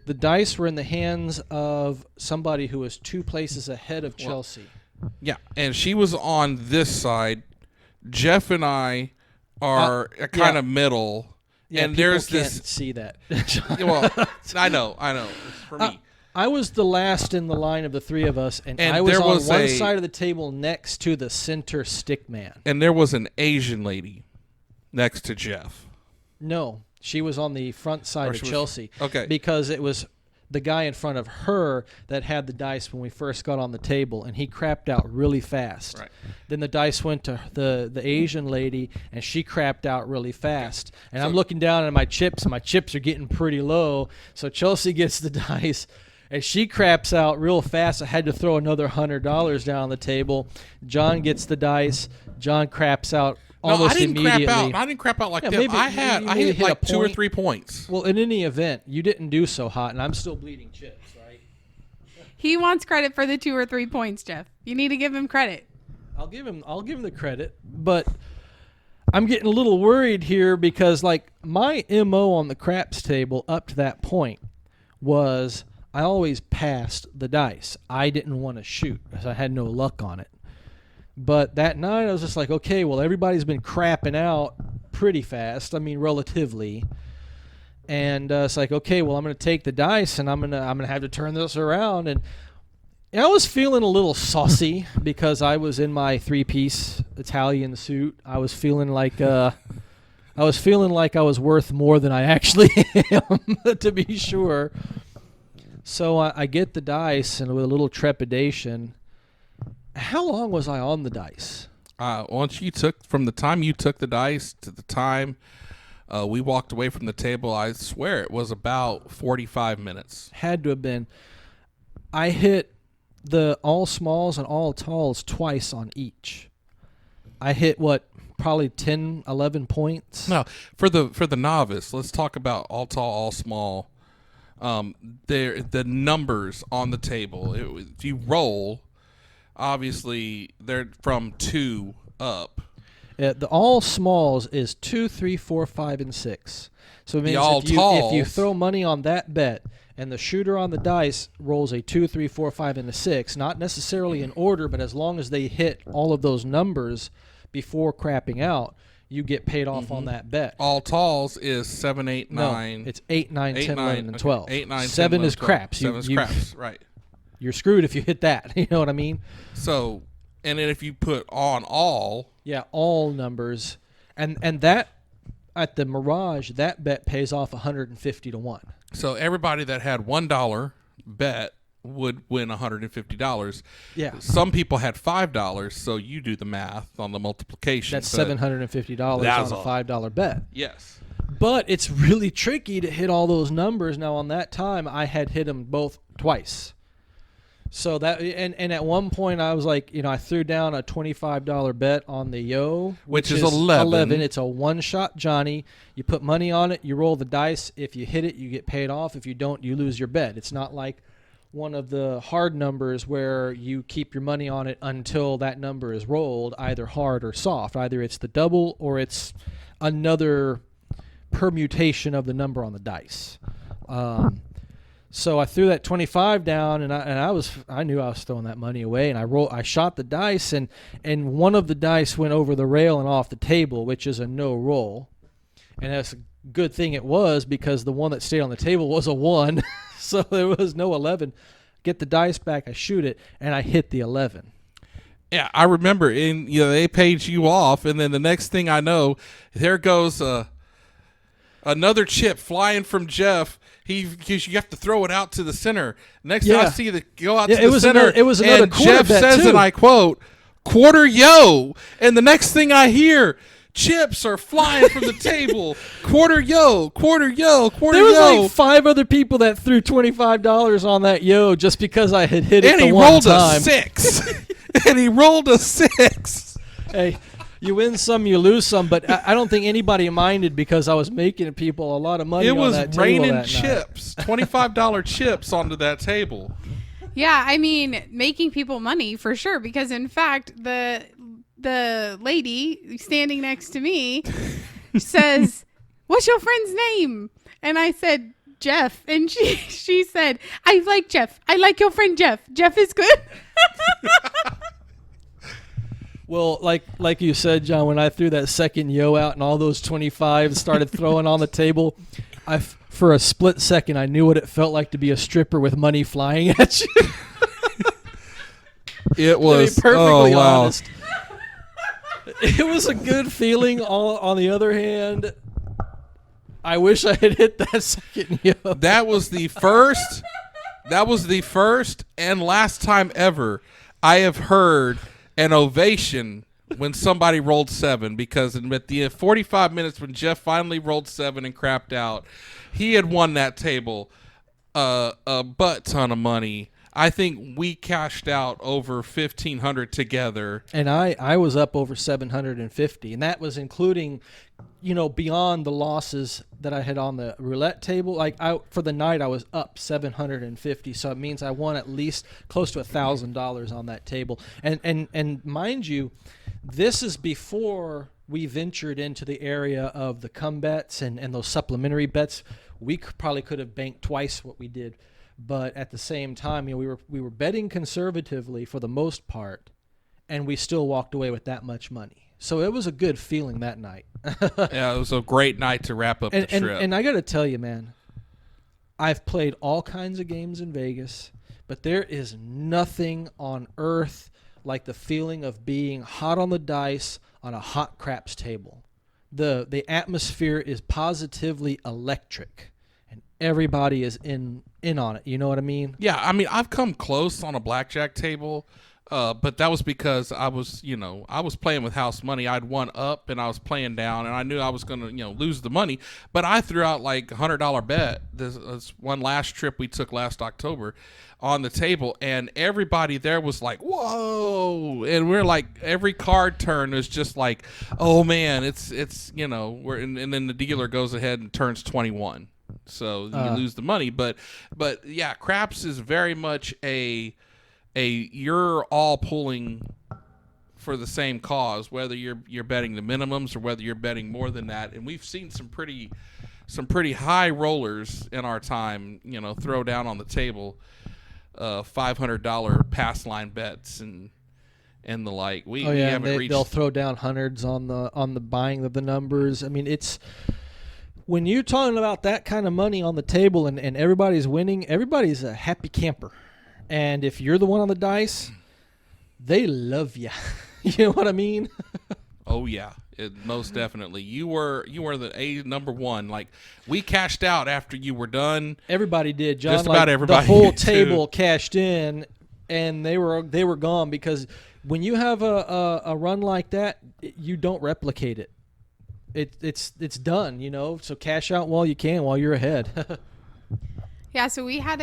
the dice were in the hands of somebody who was 2 places ahead of Chelsea. Yeah, and she was on this side. Jeff and I are kind of middle. Yeah, and there's can't this. See that? Well, I know. For me, I was the last in the line of the three of us, and I was there on was one side of the table next to the center stick man. And there was an Asian lady next to Jeff. No, she was on the front side of Chelsea. Okay. Because it was the guy in front of her that had the dice when we first got on the table, and he crapped out really fast. Right. Then the dice went to the Asian lady, and she crapped out really fast. And I'm looking down at my chips, and my chips are getting pretty low. So Chelsea gets the dice, and she craps out real fast. I had to throw another $100 down on the table. John gets the dice. John craps out almost immediately. I didn't crap out like that. Maybe I hit like 2 or 3 points. Well, in any event, you didn't do so hot, and I'm still bleeding chips, right? He wants credit for the 2 or 3 points, Jeff. You need to give him credit. I'll give him the credit, but I'm getting a little worried here because, like, my MO on the craps table up to that point was I always passed the dice. I didn't want to shoot because I had no luck on it. But that night, I was just like, okay, well, everybody's been crapping out pretty fast. I mean, relatively. And it's like, okay, well, I'm going to take the dice, and I'm gonna have to turn this around. And I was feeling a little saucy because I was in my 3-piece Italian suit. I was feeling like I was worth more than I actually am, to be sure. So I get the dice, and with a little trepidation. How long was I on the dice? From the time you took the dice to the time we walked away from the table, I swear it was about 45 minutes. Had to have been. I hit the all smalls and all talls twice on each. I hit probably 10, 11 points. Now, for the novice, let's talk about all tall, all small. The numbers on the table. If you roll. Obviously, they're from 2 up. The all smalls is 2, 3, 4, 5, and 6. So it means if you throw money on that bet and the shooter on the dice rolls a 2, 3, 4, 5, and a 6, not necessarily in order, but as long as they hit all of those numbers before crapping out, you get paid off on that bet. All talls is 7, 8, 9. No, it's 8, 9, 10, 11, and 12. 8, 9, 10, 7 11, is 12. craps. 7 is craps, right. you're screwed if you hit that. You know what I mean? So, and then if you put on all, Yeah, all numbers, and that at the Mirage, that bet pays off 150 to 1. so everybody that had $1 bet would win $150. Yeah. Some people had $5, so you do the math on the multiplication. That's but- $750 That's on a all. $5 bet. Yes. But it's really tricky to hit all those numbers. Now, on that time, I had hit them both twice. So that and at one point I was like, I threw down a $25 bet on the Yo, Which is 11. It's a one-shot Johnny. You put money on it, you roll the dice. If you hit it, you get paid off. If you don't, you lose your bet. It's not like one of the hard numbers where you keep your money on it until that number is rolled, either hard or soft. Either it's the double or it's another permutation of the number on the dice. So I threw that 25 down, and I knew I was throwing that money away, and I shot the dice, and one of the dice went over the rail and off the table, which is a no roll, and that's a good thing it was, because the one that stayed on the table was a 1, so there was no 11. Get the dice back, I shoot it, and I hit the 11. Yeah, I remember. They paid you off, and then the next thing I know, there goes another chip flying from Jeff. Because you have to throw it out to the center. Next thing I see go out to the center. It was another and quarter Jeff bet says, too. and I quote, "Quarter yo." And the next thing I hear, chips are flying from the table. Quarter yo, quarter yo, quarter There was yo. like 5 other people that threw $25 on that Yo just because I had hit it and the he one rolled time. a 6. And he rolled a 6. Hey, you win some, you lose some, but I don't think anybody minded because I was making people a lot of money It on was that table raining that night. chips, $25 chips onto that table. Yeah, I mean, making people money for sure. Because in fact, the lady standing next to me says, "What's your friend's name?" And I said, "Jeff." And she said, "I like Jeff. I like your friend Jeff. Jeff is good." Well, like you said, John, when I threw that second Yo out and all those 25s started throwing on the table, for a split second, I knew what it felt like to be a stripper with money flying at you. It was To be perfectly oh, wow. honest. It was a good feeling. On the other hand, I wish I had hit that second Yo. That was the first. That was the first and last time ever I have heard an ovation when somebody rolled 7, because at the 45 minutes when Jeff finally rolled 7 and crapped out, he had won that table a butt ton of money. I think we cashed out over $1,500 together. And I was up over 750, and that was including, beyond the losses that I had on the roulette table. Like for the night, I was up 750, so it means I won at least close to $1,000 on that table. And mind you, this is before we ventured into the area of the come bets and those supplementary bets. We probably could have banked twice what we did. But at the same time, we were betting conservatively for the most part, and we still walked away with that much money. So it was a good feeling that night. Yeah, it was a great night to wrap up the trip. And I got to tell you, man, I've played all kinds of games in Vegas, but there is nothing on earth like the feeling of being hot on the dice on a hot craps table. The atmosphere is positively electric, and everybody is in on it. You know what I mean? Yeah, I mean, I've come close on a blackjack table, but that was because I was playing with house money. I'd won up and I was playing down, and I knew I was going to, lose the money. But I threw out like a $100 bet. This one last trip we took last October on the table, and everybody there was like, "Whoa!" And we're like, every card turn is just like, "Oh man, it's and then the dealer goes ahead and turns 21. So you lose the money, but yeah, craps is very much a you're all pulling for the same cause, whether you're betting the minimums or whether you're betting more than that. And we've seen some pretty high rollers in our time, throw down on the table $500 pass line bets and the like. We haven't reached. They'll throw down hundreds on the buying of the numbers. I mean, it's. When you're talking about that kind of money on the table and everybody's winning, everybody's a happy camper. And if you're the one on the dice, they love you. You know what I mean? Oh yeah, most definitely. You were the number one. Like, we cashed out after you were done. Everybody did, John. Just about everybody. The whole did, too. table cashed in, and they were gone because when you have a run like that, you don't replicate it. It's done, you know. So cash out while you can, while you're ahead. Yeah, so we had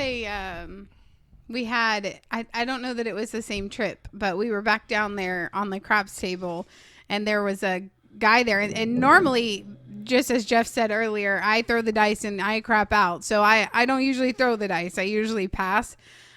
I don't know that it was the same trip, but we were back down there on the craps table, and there was a guy there. And normally, just as Jeff said earlier, I throw the dice and I crap out. So I don't usually throw the dice. I usually pass.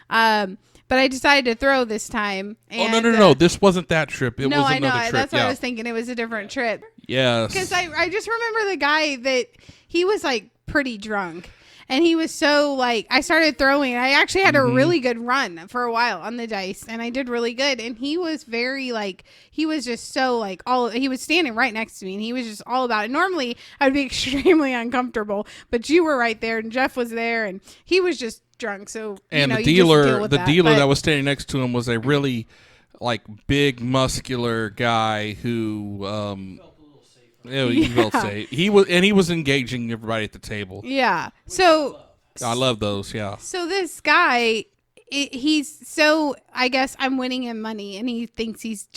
But I decided to throw this time. And, No. This wasn't that trip. It no, was I another know. trip. That's what yeah. I was thinking. It was a different trip. Yes. Because I just remember the guy that he was like pretty drunk. And he was so like, I started throwing. I actually had a really good run for a while on the dice, and I did really good. And he was very like, he was just so like, he was standing right next to me, and he was just all about it. Normally, I would be extremely uncomfortable, but you were right there, and Jeff was there, and he was just drunk. So, and you know, the you just deal dealer, with that was standing next to him was a really like big, muscular guy who. Yeah, he felt safe. He was engaging everybody at the table. Yeah. So I love those. Yeah. So this guy, I guess I'm winning him money, and he thinks he's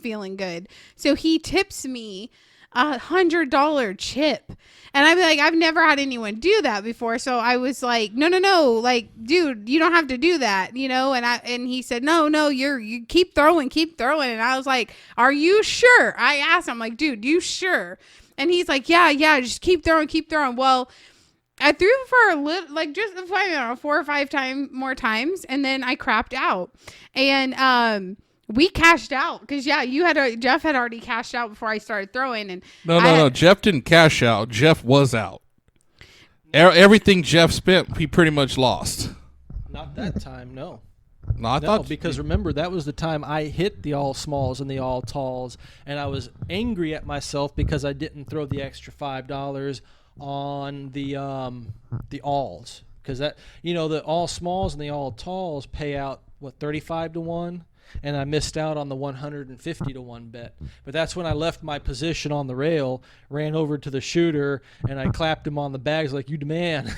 feeling good. So he tips me $100 chip, and I'm like, I've never had anyone do that before. So I was like, no, like, dude, you don't have to do that, you know. And he said, no, you keep throwing, and I was like, are you sure? I asked him, like, dude, you sure? And he's like, yeah, just keep throwing. Well, I threw for a little, like, just I don't know, 4 or 5 more times, and then I crapped out, and we cashed out because Jeff had already cashed out before I started throwing, and no, Jeff didn't cash out. Jeff was out. Everything Jeff spent, he pretty much lost. Not that time, no. No, I thought because remember, that was the time I hit the all smalls and the all talls, and I was angry at myself because I didn't throw the extra $5 on the alls, because that, you know, the all smalls and the all talls pay out 35 to 1, and I missed out on the 150 to 1 bet. But that's when I left my position on the rail, ran over to the shooter, and I clapped him on the bags like, you the man.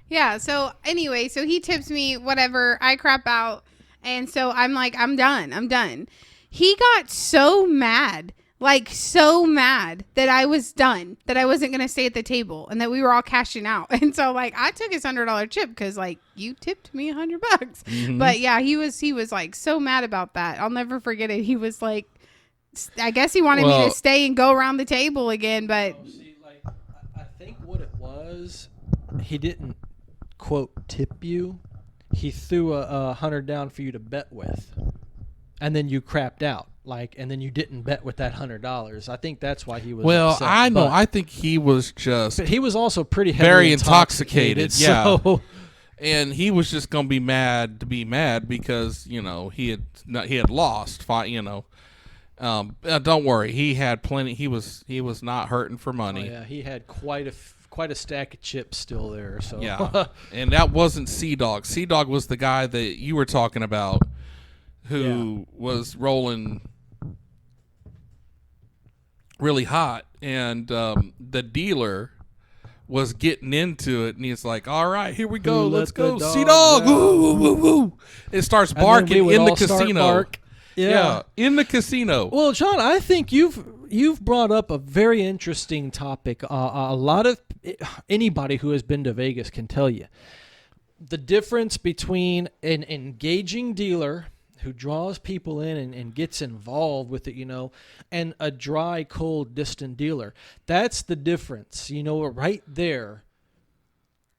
Yeah, so anyway, so he tips me whatever, I crap out, and so I'm like, I'm done. He got so mad that I was done, that I wasn't going to stay at the table, and that we were all cashing out. And so, like, I took his $100 chip because, like, you tipped me $100. Mm-hmm. But yeah, he was like so mad about that. I'll never forget it. He was like, I guess he wanted me to stay and go around the table again, but I think what it was, he didn't quote tip you. He threw a 100 down for you to bet with, and then you crapped out. And then you didn't bet with that $100. I think that's why he was. Upset. I know. I think he was just. But he was also pretty very intoxicated. Yeah, so. And he was just gonna be mad because, you know, he had lost. You know, don't worry. He had plenty. He was not hurting for money. Oh, yeah, he had quite a stack of chips still there. So yeah, and that wasn't Sea Dog. Sea Dog was the guy that you were talking about, who was rolling really hot, and the dealer was getting into it, and he's like, all right, here we go, let's go, Sea Dog, woo, woo, woo. It starts barking in the casino. Yeah, in the casino. Well, John, I think you've brought up a very interesting topic. A lot of anybody who has been to Vegas can tell you the difference between an engaging dealer who draws people in and gets involved with it, you know, and a dry, cold, distant dealer. That's the difference, you know, right there.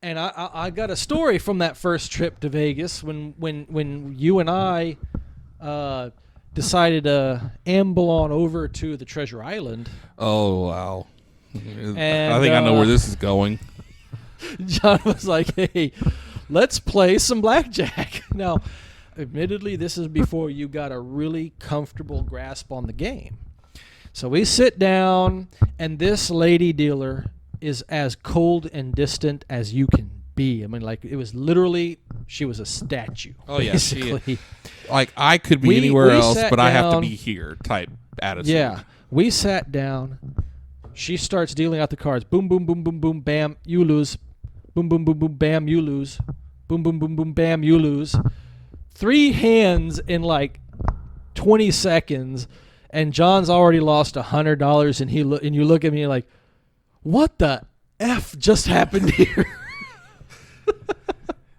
And I got a story from that first trip to Vegas when you and I decided to amble on over to the Treasure Island. Oh, wow. And, I think I know where this is going. John was like, hey, let's play some blackjack. Now, admittedly, this is before you got a really comfortable grasp on the game. So we sit down, and this lady dealer is as cold and distant as you can be. I mean, like it was literally she was a statue. Oh yeah, basically. Like I could be We anywhere else, sat but I have to down- be here type attitude. Yeah, we sat down. She starts dealing out the cards. Boom, boom, boom, boom, boom, bam, you lose. Boom, boom, boom, boom, bam, you lose. Boom, boom, boom, boom, bam, you lose. 3 hands in like 20 seconds, and John's already lost $100, and and you look at me like, what the F just happened here?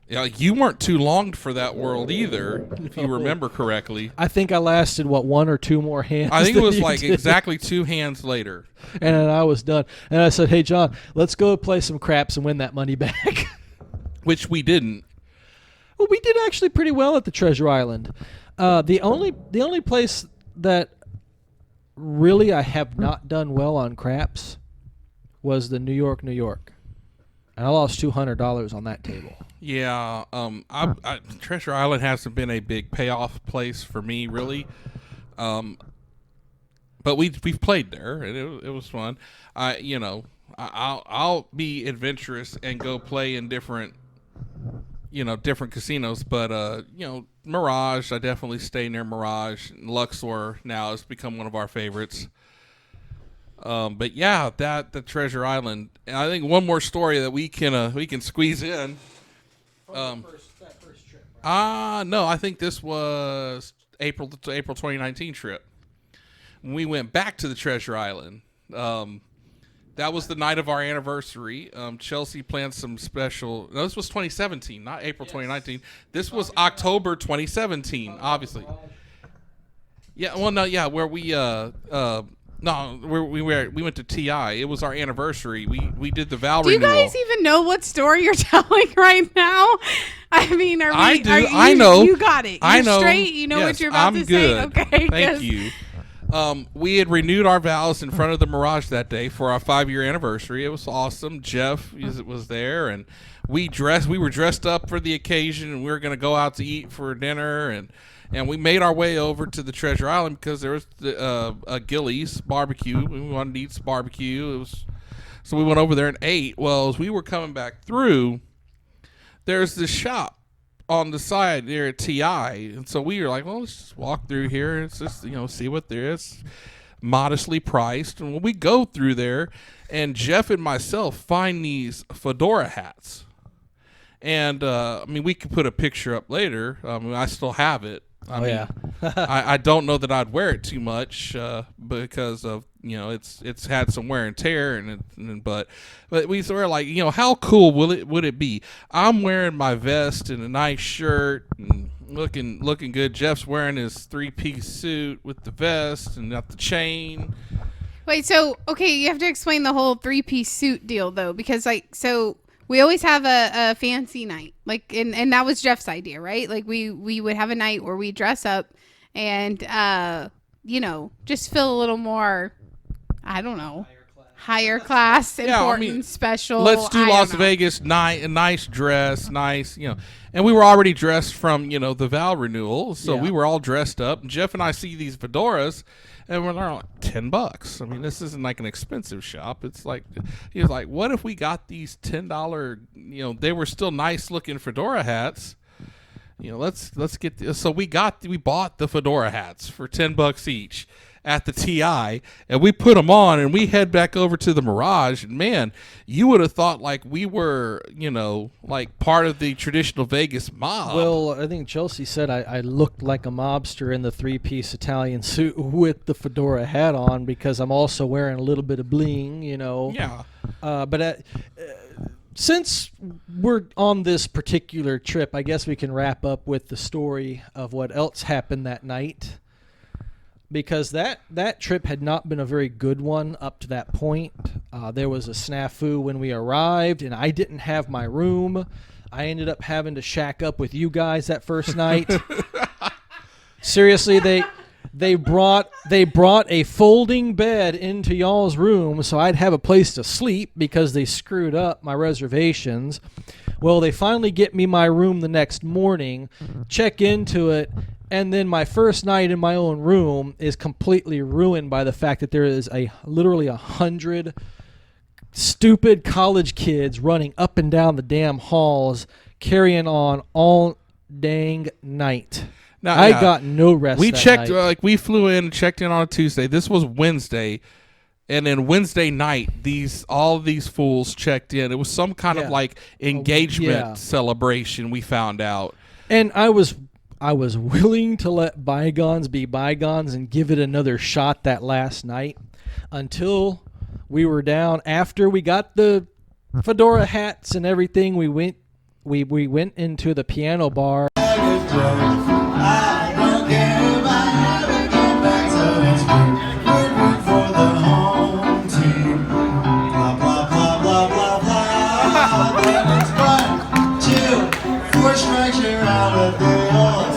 Yeah, you weren't too long for that world either, if you remember correctly. I think I lasted, 1 or 2 more hands. I think it than was you like did. exactly 2 hands later. And then I was done. And I said, hey, John, let's go play some craps and win that money back. Which we didn't. Well, we did actually pretty well at the Treasure Island. The only place that really I have not done well on craps was the New York. And I lost $200 on that table. Yeah, Treasure Island hasn't been a big payoff place for me, really. But we've played there, and it was fun. I'll be adventurous and go play in different casinos. But Mirage, I definitely stay near Mirage. Luxor now has become one of our favorites. But yeah, the Treasure Island. And I think one more story that we can squeeze in. That first trip, right? No, I think this was April 2019 trip. When we went back to the Treasure Island. That was the night of our anniversary. Chelsea planned some special. No, this was 2017, not April 2019. This was October 2017, obviously. Yeah, well, no, yeah, where we we went to TI. It was our anniversary. We did the Val Do you renewal. guys even know what story you're telling right now? I mean, I do. I know. You got it. You're I know. straight. You know Yes, what you're about I'm to good. say. Okay. Thank 'cause- you. We had renewed our vows in front of the Mirage that day for our 5-year anniversary. It was awesome. Jeff was there, and we were dressed up for the occasion, and we were going to go out to eat for dinner, and we made our way over to the Treasure Island because there was a Gillies barbecue. We wanted to eat some barbecue. So we went over there and ate. Well, as we were coming back through, there's this shop on the side there at TI, and so we were like, well, let's just walk through here and just see what there is, modestly priced. And when we go through there, and Jeff and myself find these fedora hats, and we could put a picture up later. I still have it. I don't know that I'd wear it too much because of it's had some wear and tear, but we were like, how cool would it be? I'm wearing my vest and a nice shirt and looking good. Jeff's wearing his 3-piece suit with the vest and got the chain. Wait, so okay, you have to explain the whole 3-piece suit deal though, because we always have a fancy night, and that was Jeff's idea, right? Like we would have a night where we dress up and just feel a little more, I don't know, higher class, important, special. Let's do Las Vegas, nice dress, nice, and we were already dressed from the Val renewal, so we were all dressed up. And Jeff and I see these fedoras, and we're like $10. I mean, this isn't like an expensive shop. It's like he was like, what if we got these $10? They were still nice looking fedora hats. Let's get this. So we bought the fedora hats for $10 each at the TI, and we put them on, and we head back over to the Mirage. And man, you would have thought like we were, like part of the traditional Vegas mob. Well, I think Chelsea said I looked like a mobster in the 3-piece Italian suit with the fedora hat on because I'm also wearing a little bit of bling, Yeah. But since we're on this particular trip, I guess we can wrap up with the story of what else happened that night. Because that trip had not been a very good one up to that point. There was a snafu when we arrived, and I didn't have my room. I ended up having to shack up with you guys that first night. Seriously, they brought a folding bed into y'all's room so I'd have a place to sleep because they screwed up my reservations. Well, they finally get me my room the next morning, check into it, and then my first night in my own room is completely ruined by the fact that there is literally 100 stupid college kids running up and down the damn halls, carrying on all dang night. Now, I got no rest. We that checked, night. we flew in, checked in on a Tuesday. This was Wednesday, and then Wednesday night, all of these fools checked in. It was some kind of like engagement celebration. We found out, and I was willing to let bygones be bygones and give it another shot that last night until we were down. After we got the fedora hats and everything, we went into the piano bar. I don't care if I never get back, so it's root for the home team. Blah, blah, blah, blah, blah, blah. Then it's 1, 2, 4 strikes, you're out of the yard.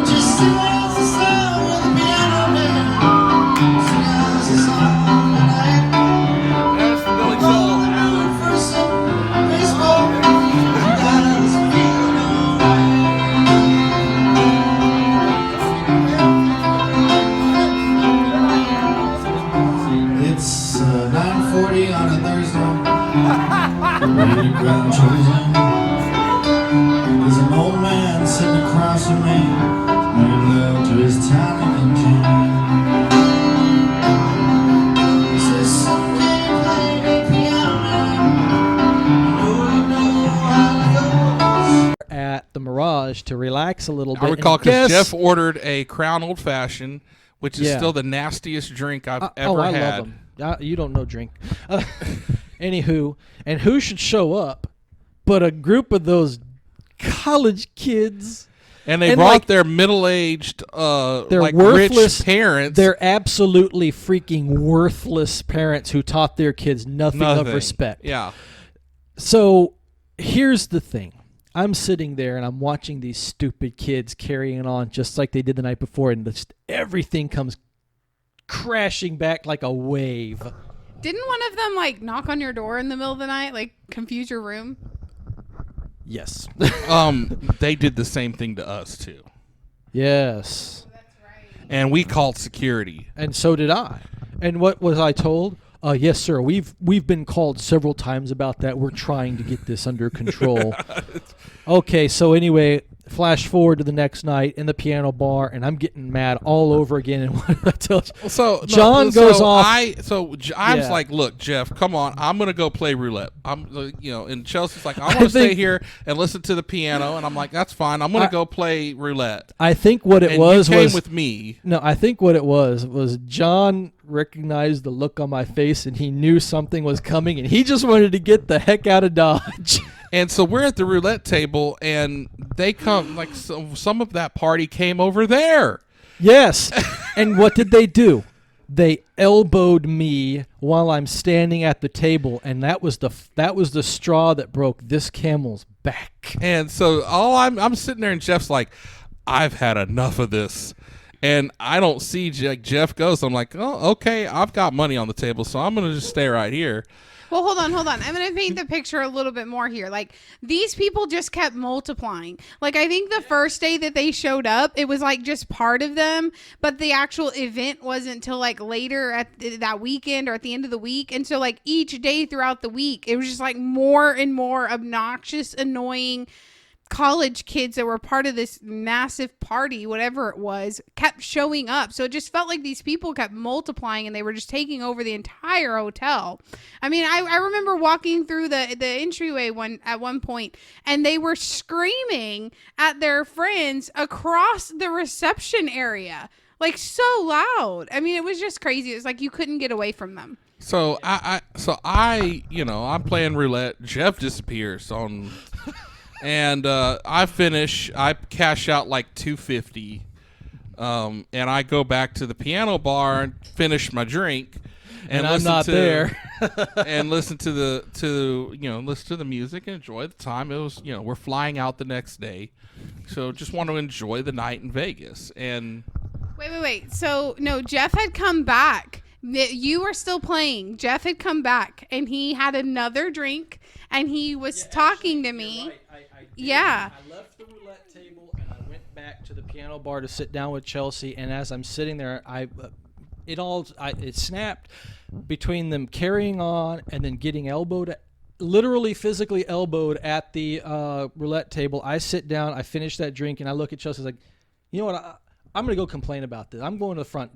Just sing out the song with the piano man. Sing out the song tonight. that's Billy Joel. For some baseball. Got us feeling alright. It's 9:40 on a Thursday. Ready to ground chosen. There's an old man sitting across from me, made love to his talent and kin. He says, "Someday play the piano. You know how it goes." At the Mirage to relax a little bit. I recall and because guess- Jeff ordered a Crown Old Fashioned, which is still the nastiest drink I've ever I had. love them. You don't know drink. Anywho, and who should show up but a group of those college kids? And they And, brought like, their middle-aged, they're like worthless rich parents. They're absolutely freaking worthless parents who taught their kids nothing of respect. Yeah. So here's the thing. I'm sitting there and I'm watching these stupid kids carrying on just like they did the night before, and just everything comes crashing back like a wave. Didn't one of them like knock on your door in the middle of the night, like confuse your room? Yes. They did the same thing to us too, Yes. That's right. and we called security. And so did I. And what was I told? Yes, sir. We've been called several times about that. We're trying to get this under control. Okay, so anyway, flash forward to the next night in the piano bar, and I'm getting mad all over again. And what did I tell you? So John goes off. I was Yeah. like, "Look, Jeff, come on. I'm gonna go play roulette." And Chelsea's like, "I want to stay think- here and listen to the piano," and I'm like, "That's fine. I'm gonna go play roulette." I think what it And was you came was with me. no. I think what it was John recognized the look on my face, and he knew something was coming, and he just wanted to get the heck out of Dodge. And so we're at the roulette table, and they come like some of that party came over there. Yes. And what did they do? They elbowed me while I'm standing at the table, and that was the straw that broke this camel's back. And so I'm sitting there, and Jeff's like, "I've had enough of this." And I don't see Jeff goes. I'm like, "Oh, okay. I've got money on the table, so I'm gonna just stay right here." Well, hold on. I'm going to paint the picture a little bit more here. Like, these people just kept multiplying. Like, I think the first day that they showed up, it was like just part of them, but the actual event wasn't until like later at that weekend or at the end of the week. And so like each day throughout the week, it was just like more and more obnoxious, annoying college kids that were part of this massive party, whatever it was, kept showing up. So it just felt like these people kept multiplying, and they were just taking over the entire hotel. I mean, I remember walking through the entryway at one point, and they were screaming at their friends across the reception area, like so loud. I mean, it was just crazy. It was like you couldn't get away from them. So I'm playing roulette. Jeff disappears on. And I cash out like $250, and I go back to the piano bar and finish my drink, And I'm not there. and listen to the music and enjoy the time. It was we're flying out the next day, so just want to enjoy the night in Vegas. And Wait. So no, Jeff had come back. You were still playing. Jeff had come back, and he had another drink, and he was talking to me. Yeah. I left the roulette table and I went back to the piano bar to sit down with Chelsea. And as I'm sitting there, it snapped between them carrying on and then getting literally physically elbowed at the roulette table. I sit down, I finish that drink, and I look at Chelsea like, you know what? I'm going to go complain about this. I'm going to the front.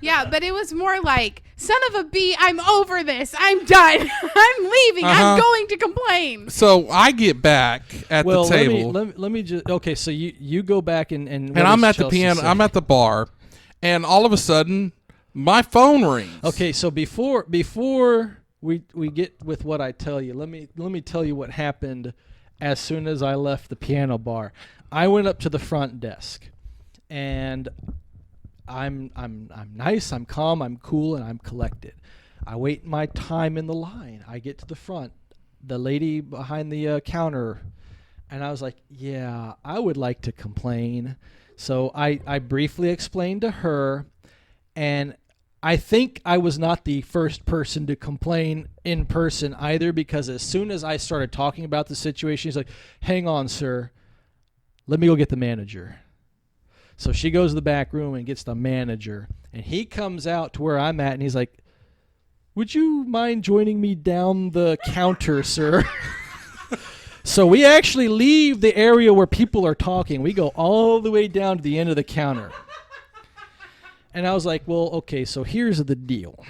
Yeah, but it was more like, son of a bee, I'm over this. I'm done. I'm leaving. I'm going to complain. So I get back at the table. Let me just, okay, so you go back and I'm at the piano. I'm at the bar, and all of a sudden, my phone rings. Okay, so before we get with what I tell you, let me tell you what happened as soon as I left the piano bar. I went up to the front desk. And I'm nice, I'm calm, I'm cool, and I'm collected. I wait my time in the line. I get to the front. The lady behind the counter, and I was like, yeah, I would like to complain. So I briefly explained to her, and I think I was not the first person to complain in person either, because as soon as I started talking about the situation, she's like, hang on, sir. Let me go get the manager. So she goes to the back room and gets the manager, and he comes out to where I'm at, and he's like, would you mind joining me down the counter, sir? So we actually leave the area where people are talking. We go all the way down to the end of the counter. And I was like, well, okay, so here's the deal.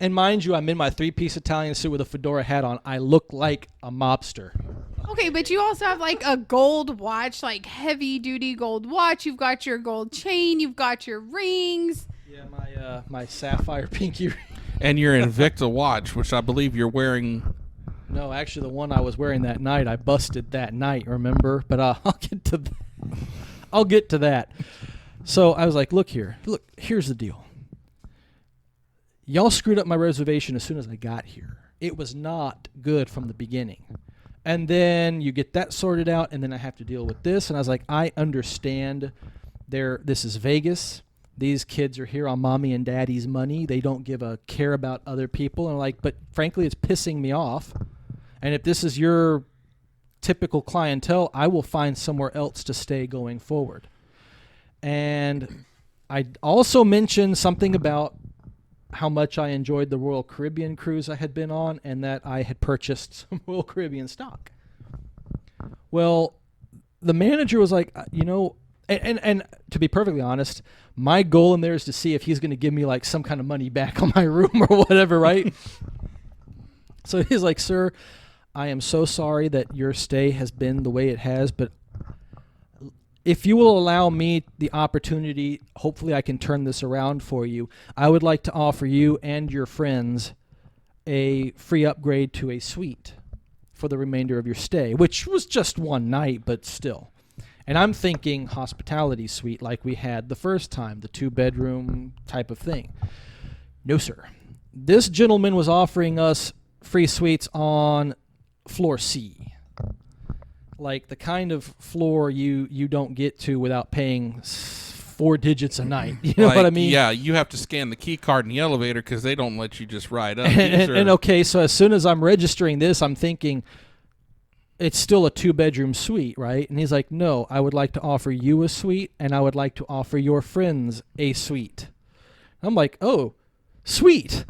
And mind you, I'm in my 3-piece Italian suit with a fedora hat on. I look like a mobster. Okay, but you also have like a gold watch, like heavy duty gold watch. You've got your gold chain. You've got your rings. Yeah, my sapphire pinky ring. And your Invicta watch, which I believe you're wearing. No, actually, the one I was wearing that night, I busted that night, remember? But I'll get to that. So I was like, look, here's the deal. Y'all screwed up my reservation as soon as I got here. It was not good from the beginning. And then you get that sorted out, and then I have to deal with this. And I was like, I understand. This is Vegas. These kids are here on mommy and daddy's money. They don't give a care about other people. And I'm like, but frankly, it's pissing me off. And if this is your typical clientele, I will find somewhere else to stay going forward. And I also mentioned something about how much I enjoyed the Royal Caribbean cruise I had been on, and that I had purchased some Royal Caribbean stock. Well, the manager was like, and to be perfectly honest, my goal in there is to see if he's going to give me like some kind of money back on my room or whatever, right? So he's like, sir, I am so sorry that your stay has been the way it has, but if you will allow me the opportunity, hopefully I can turn this around for you. I would like to offer you and your friends a free upgrade to a suite for the remainder of your stay, which was just one night, but still. And I'm thinking hospitality suite like we had the first time, the 2-bedroom type of thing. No, sir. This gentleman was offering us free suites on floor C. Like the kind of floor you don't get to without paying 4 digits a night. You know what I mean? Yeah, you have to scan the key card in the elevator because they don't let you just ride up. And okay, so as soon as I'm registering this, I'm thinking it's still a 2-bedroom suite, right? And he's like, no, I would like to offer you a suite, and I would like to offer your friends a suite. I'm like, oh, sweet.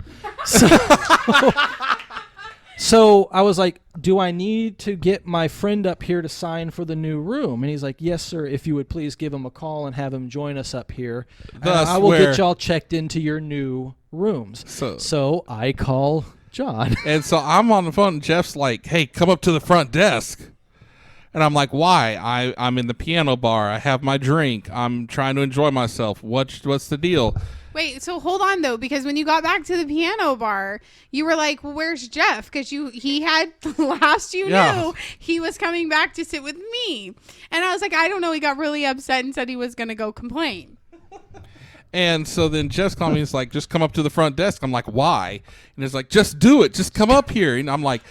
So I was like, do I need to get my friend up here to sign for the new room? And he's like, yes, sir, if you would please give him a call and have him join us up here. I will get y'all checked into your new rooms. So I call John. And so I'm on the phone, and Jeff's like, hey, come up to the front desk. And I'm like, why? I'm in the piano bar. I have my drink. I'm trying to enjoy myself. What's the deal? Wait, so hold on, though, because when you got back to the piano bar, you were like, well, where's Jeff? Because he had, last you knew, he was coming back to sit with me. And I was like, I don't know. He got really upset and said he was going to go complain. And so then Jeff's calling me. He's like, just come up to the front desk. I'm like, why? And he's like, just do it. Just come up here. And I'm like,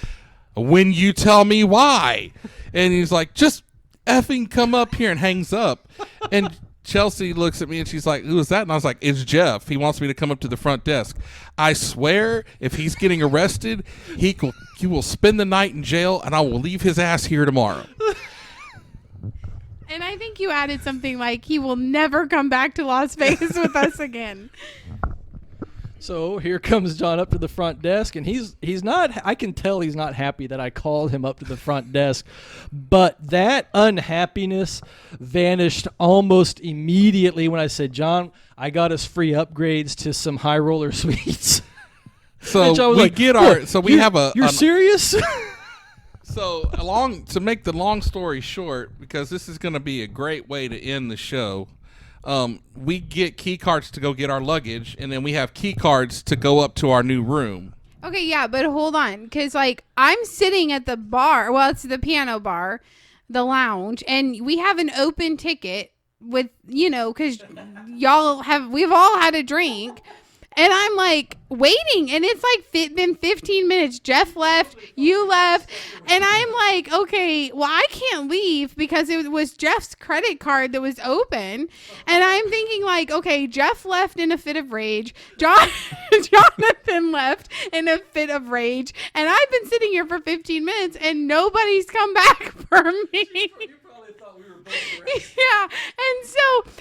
when you tell me why. And he's like, just effing come up here, and hangs up. And Chelsea looks at me and she's like, who is that? And I was like, it's Jeff. He wants me to come up to the front desk. I swear, if he's getting arrested, he will spend the night in jail, and I will leave his ass here tomorrow. And I think you added something like he will never come back to Las Vegas with us again. So here comes John up to the front desk, and he's not. I can tell he's not happy that I called him up to the front desk, but that unhappiness vanished almost immediately when I said, "John, I got us free upgrades to some high roller suites." So John was we like, get "What? our. So we have a. You're serious? So to make the long story short, because this is going to be a great way to end the show. We get key cards to go get our luggage, and then we have key cards to go up to our new room. Okay, yeah, but hold on, because like I'm sitting at the bar. Well, it's the piano bar, the lounge, and we have an open ticket with because we've all had a drink. And I'm like waiting, and it's like been 15 minutes. Jeff left, you left, and I'm like, okay, well, I can't leave because it was Jeff's credit card that was open. And I'm thinking like, okay, Jeff left in a fit of rage. Jonathan left in a fit of rage. And I've been sitting here for 15 minutes, and nobody's come back for me. Yeah, and so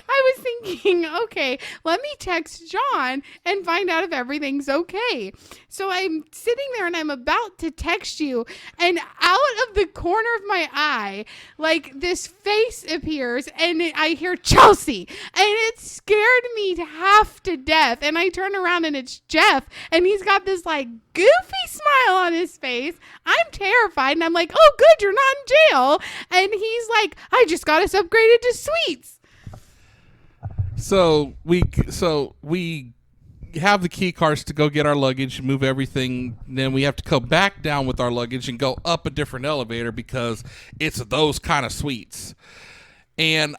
I was thinking, okay, let me text John and find out if everything's okay. So I'm sitting there and I'm about to text you, and out of the corner of my eye, like this face appears, and I hear Chelsea, and it scared me to half to death. And I turn around and it's Jeff, and he's got this like goofy smile on his face. I'm terrified, and I'm like, oh good, you're not in jail. And he's like, I just got us upgraded to suites. So we have the key cards to go get our luggage, move everything. Then we have to come back down with our luggage and go up a different elevator because it's those kind of suites. And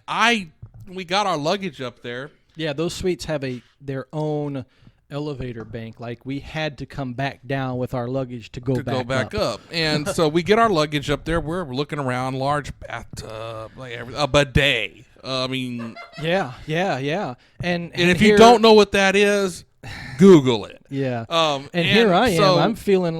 we got our luggage up there. Yeah, those suites have their own elevator bank. Like we had to come back down with our luggage to go back up. And so we get our luggage up there. We're looking around, large bathtub, like a bidet. I mean, yeah. And if you don't know what that is, Google it. Yeah. And here I am. so,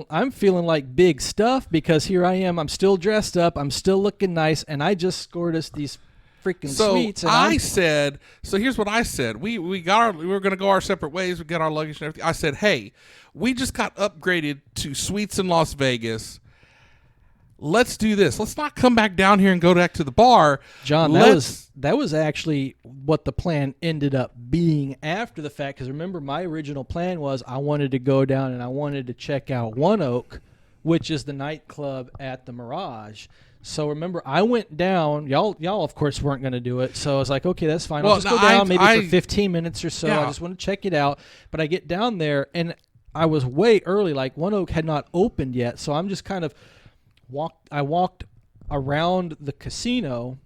I'm feeling like big stuff because here I am. I'm still dressed up. I'm still looking nice, and I just scored us these freaking sweets. And so here's what I said. We were going to go our separate ways. We got our luggage and everything. I said, hey, we just got upgraded to suites in Las Vegas. Let's do this. Let's not come back down here and go back to the bar. John, that was actually what the plan ended up being after the fact. Because remember, my original plan was I wanted to go down and I wanted to check out One Oak, which is the nightclub at the Mirage. So remember, I went down. Y'all, of course, weren't going to do it. So I was like, okay, that's fine. I'll just go down maybe for 15 minutes or so. Yeah. I just want to check it out. But I get down there, and I was way early. Like One Oak had not opened yet. So I'm just kind of walked around the casino,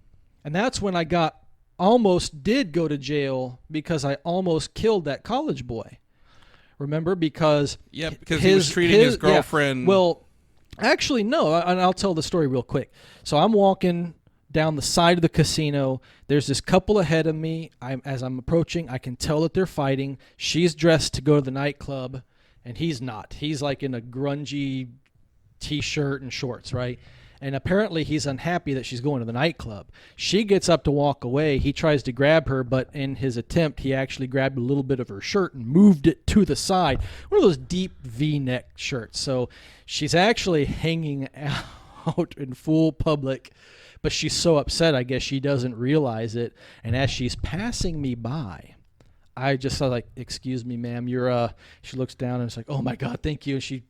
and that's when I almost did go to jail because I almost killed that college boy. Remember? Because he was treating his girlfriend. Yeah. Well, actually, no, and I'll tell the story real quick. So I'm walking down the side of the casino. There's this couple ahead of me. As I'm approaching, I can tell that they're fighting. She's dressed to go to the nightclub, and he's not. He's like in a grungy T-shirt and shorts, right? And apparently he's unhappy that she's going to the nightclub. She gets up to walk away. He tries to grab her, but in his attempt, he actually grabbed a little bit of her shirt and moved it to the side. One of those deep V-neck shirts. So she's actually hanging out in full public, but she's so upset, I guess she doesn't realize it. And as she's passing me by, I just saw like, excuse me, ma'am, she looks down and it's like, oh my God, thank you. And she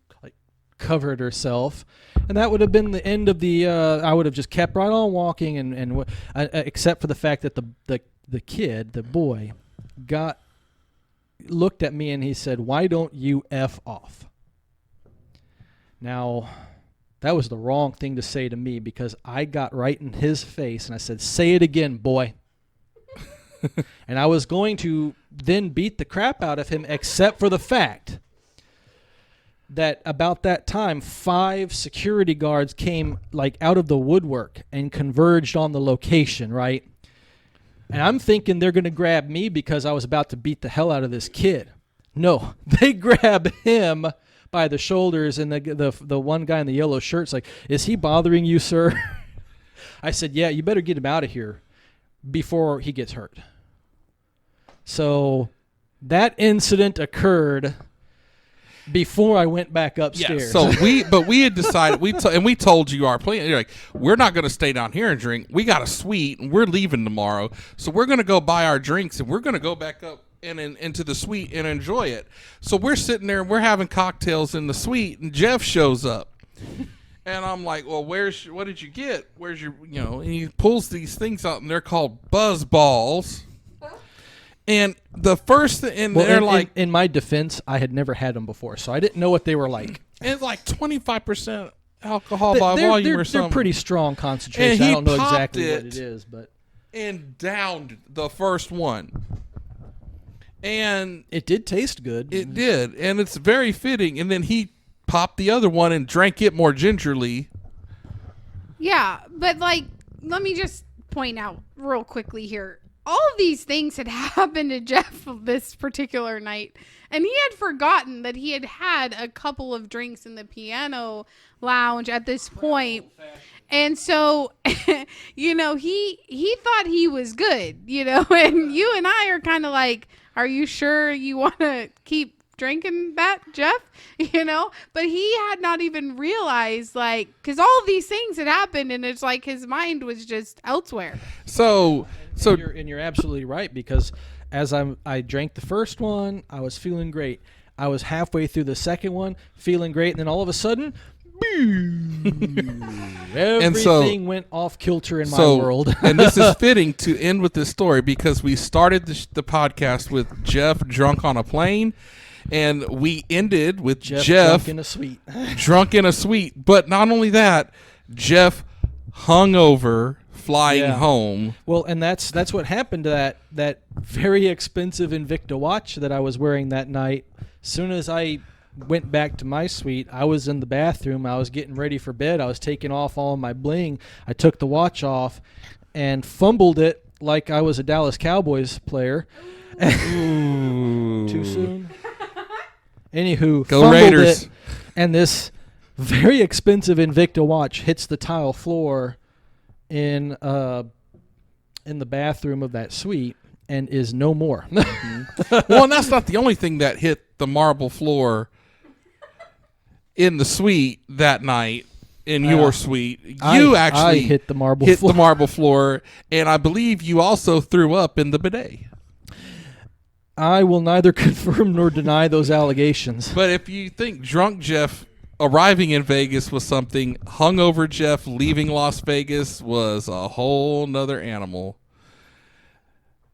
covered herself, and that would have been the end of the I would have just kept right on walking, and except for the fact that the boy looked at me and he said, why don't you F off? Now that was the wrong thing to say to me because I got right in his face and I said, say it again, boy. And I was going to then beat the crap out of him, except for the fact that about that time, 5 security guards came like out of the woodwork and converged on the location, right? And I'm thinking they're going to grab me because I was about to beat the hell out of this kid. No, they grab him by the shoulders, and the one guy in the yellow shirt's like, is he bothering you, sir? I said, yeah, you better get him out of here. before he gets hurt. So that incident occurred before I went back upstairs. So we had decided we told you our plan. You're like, we're not going to stay down here and drink. We got a suite and we're leaving tomorrow, so we're going to go buy our drinks and we're going to go back up and into the suite and enjoy it. So we're sitting there and we're having cocktails in the suite, and Jeff shows up. And I'm like, well, what did you get? Where's your, and he pulls these things out, and they're called buzz balls. And the first thing, and they're like, in my defense, I had never had them before, so I didn't know what they were like. And it's like 25% alcohol by volume or something. They're pretty strong concentration. I don't know exactly what it is, but and downed the first one. And it did taste good. It did, and it's very fitting. And then he popped the other one and drank it more gingerly. Yeah, but like, let me just point out real quickly here. All of these things had happened to Jeff this particular night, and he had forgotten that he had had a couple of drinks in the piano lounge at this point. And so, he thought he was good, and you and I are kind of like, are you sure you want to keep drinking that, Jeff? But he had not even realized, like, because all of these things had happened, and it's like his mind was just elsewhere. So you're absolutely right, because as I drank the first one, I was feeling great. I was halfway through the second one, feeling great, and then all of a sudden, everything went off kilter in my world. And this is fitting to end with this story, because we started the podcast with Jeff drunk on a plane, and we ended with Jeff drunk in a suite. Drunk in a suite. But not only that, Jeff hungover flying home. Well, and that's what happened to that very expensive Invicta watch that I was wearing that night. As soon as I went back to my suite, I was in the bathroom. I was getting ready for bed. I was taking off all of my bling. I took the watch off and fumbled it like I was a Dallas Cowboys player. Too soon? Anywho, go fumbled Raiders. it, and this very expensive Invicta watch hits the tile floor in the bathroom of that suite and is no more. Well, and that's not the only thing that hit the marble floor in the suite that night. In your suite, you actually hit the marble floor, and I believe you also threw up in the bidet. I will neither confirm nor deny those allegations. But if you think drunk Jeff arriving in Vegas was something, hungover Jeff leaving Las Vegas was a whole nother animal.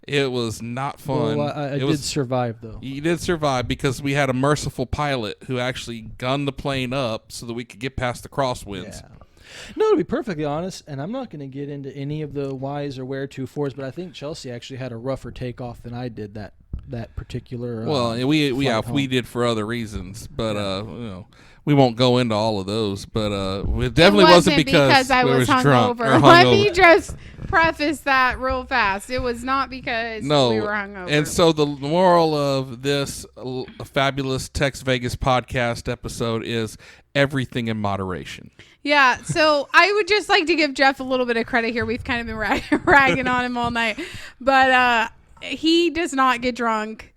It was not fun. Well, I did survive, though. You did survive, because we had a merciful pilot who actually gunned the plane up so that we could get past the crosswinds. Yeah. No, to be perfectly honest, and I'm not going to get into any of the whys or wheretofores, but I think Chelsea actually had a rougher takeoff than I did that particular. Well, we did for other reasons, but we won't go into all of those. But it definitely wasn't because I was drunk hungover. Let me just preface that real fast. It was not because we were hungover. And so the moral of this fabulous TexVegas podcast episode is everything in moderation. Yeah, so I would just like to give Jeff a little bit of credit here. We've kind of been ragging on him all night, but he does not get drunk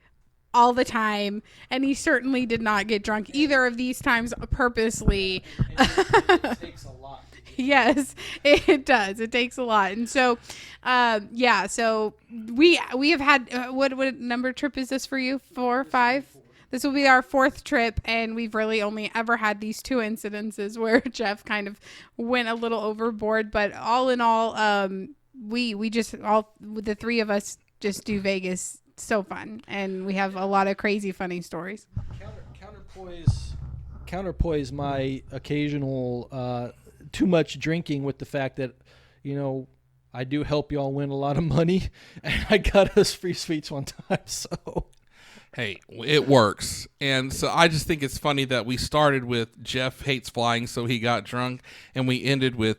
all the time, and he certainly did not get drunk either of these times purposely. It takes a lot. Yes, it does. It takes a lot. And so, so we have had, what number trip is this for you? 4, 5? This will be our 4th trip, and we've really only ever had these 2 incidences where Jeff kind of went a little overboard. But all in all, we just, the 3 of us just do Vegas so fun, and we have a lot of crazy funny stories. Counterpoise my occasional too much drinking with the fact that I do help y'all win a lot of money, and I got us free sweets one time. So hey, it works. And so I just think it's funny that we started with Jeff hates flying, so he got drunk, and we ended with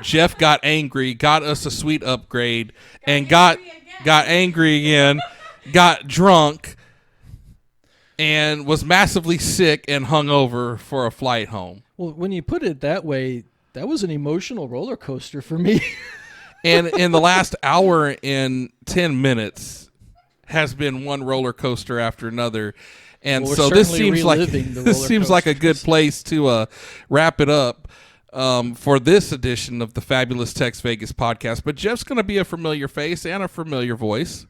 Jeff got angry, got us a sweet upgrade, and got angry again, got drunk, and was massively sick and hungover for a flight home. Well, when you put it that way, that was an emotional roller coaster for me. And in the last hour and 10 minutes has been one roller coaster after another. And Well, we're so this certainly seems like reliving the this roller seems like a good coasters. place to wrap it up for this edition of the Fabulous TexVegas podcast. But Jeff's going to be a familiar face and a familiar voice.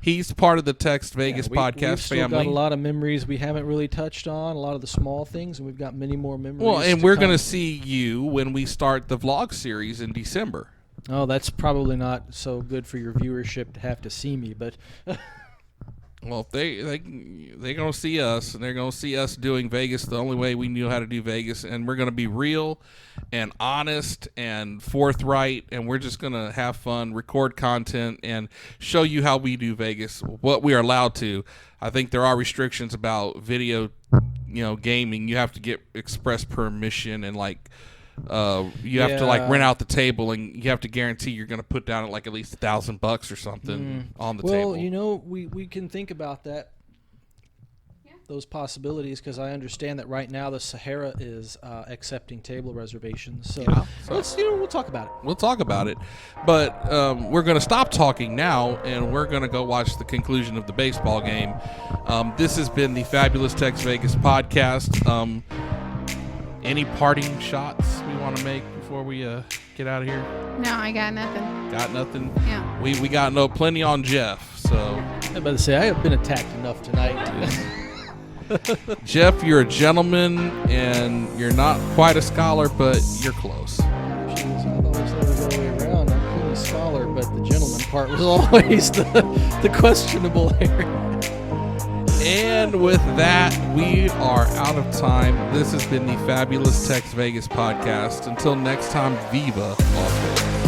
He's part of the TexVegas podcast we've still family. got a lot of memories we haven't really touched on, a lot of the small things, and we've got many more memories. Well, and we're going come. to see you when we start the vlog series in December. Oh, that's probably not so good for your viewership to have to see me, but Well, if they're gonna see us, and they're gonna see us doing Vegas the only way we knew how to do Vegas, and we're gonna be real and honest and forthright, and we're just gonna have fun, record content, and show you how we do Vegas, what we are allowed to. I think there are restrictions about video, gaming. You have to get express permission, and you have to rent out the table, and you have to guarantee you're going to put down at least $1,000 or something on the table. Well, we can think about that, those possibilities, because I understand that right now the Sahara is accepting table reservations. So, we'll talk about it. We'll talk about it, but we're going to stop talking now, and we're going to go watch the conclusion of the baseball game. This has been the Fabulous TexVegas podcast. Any parting shots we want to make before we get out of here? No, I got nothing. Got nothing? Yeah. We got plenty on Jeff. So, I'm about to say, I have been attacked enough tonight. Jeff, you're a gentleman, and you're not quite a scholar, but you're close. Actually, I thought it was the other way around. I'm clearly a scholar, but the gentleman part was always the questionable area. And with that, we are out of time. This has been the Fabulous TexVegas podcast. Until next time, Viva Las Vegas.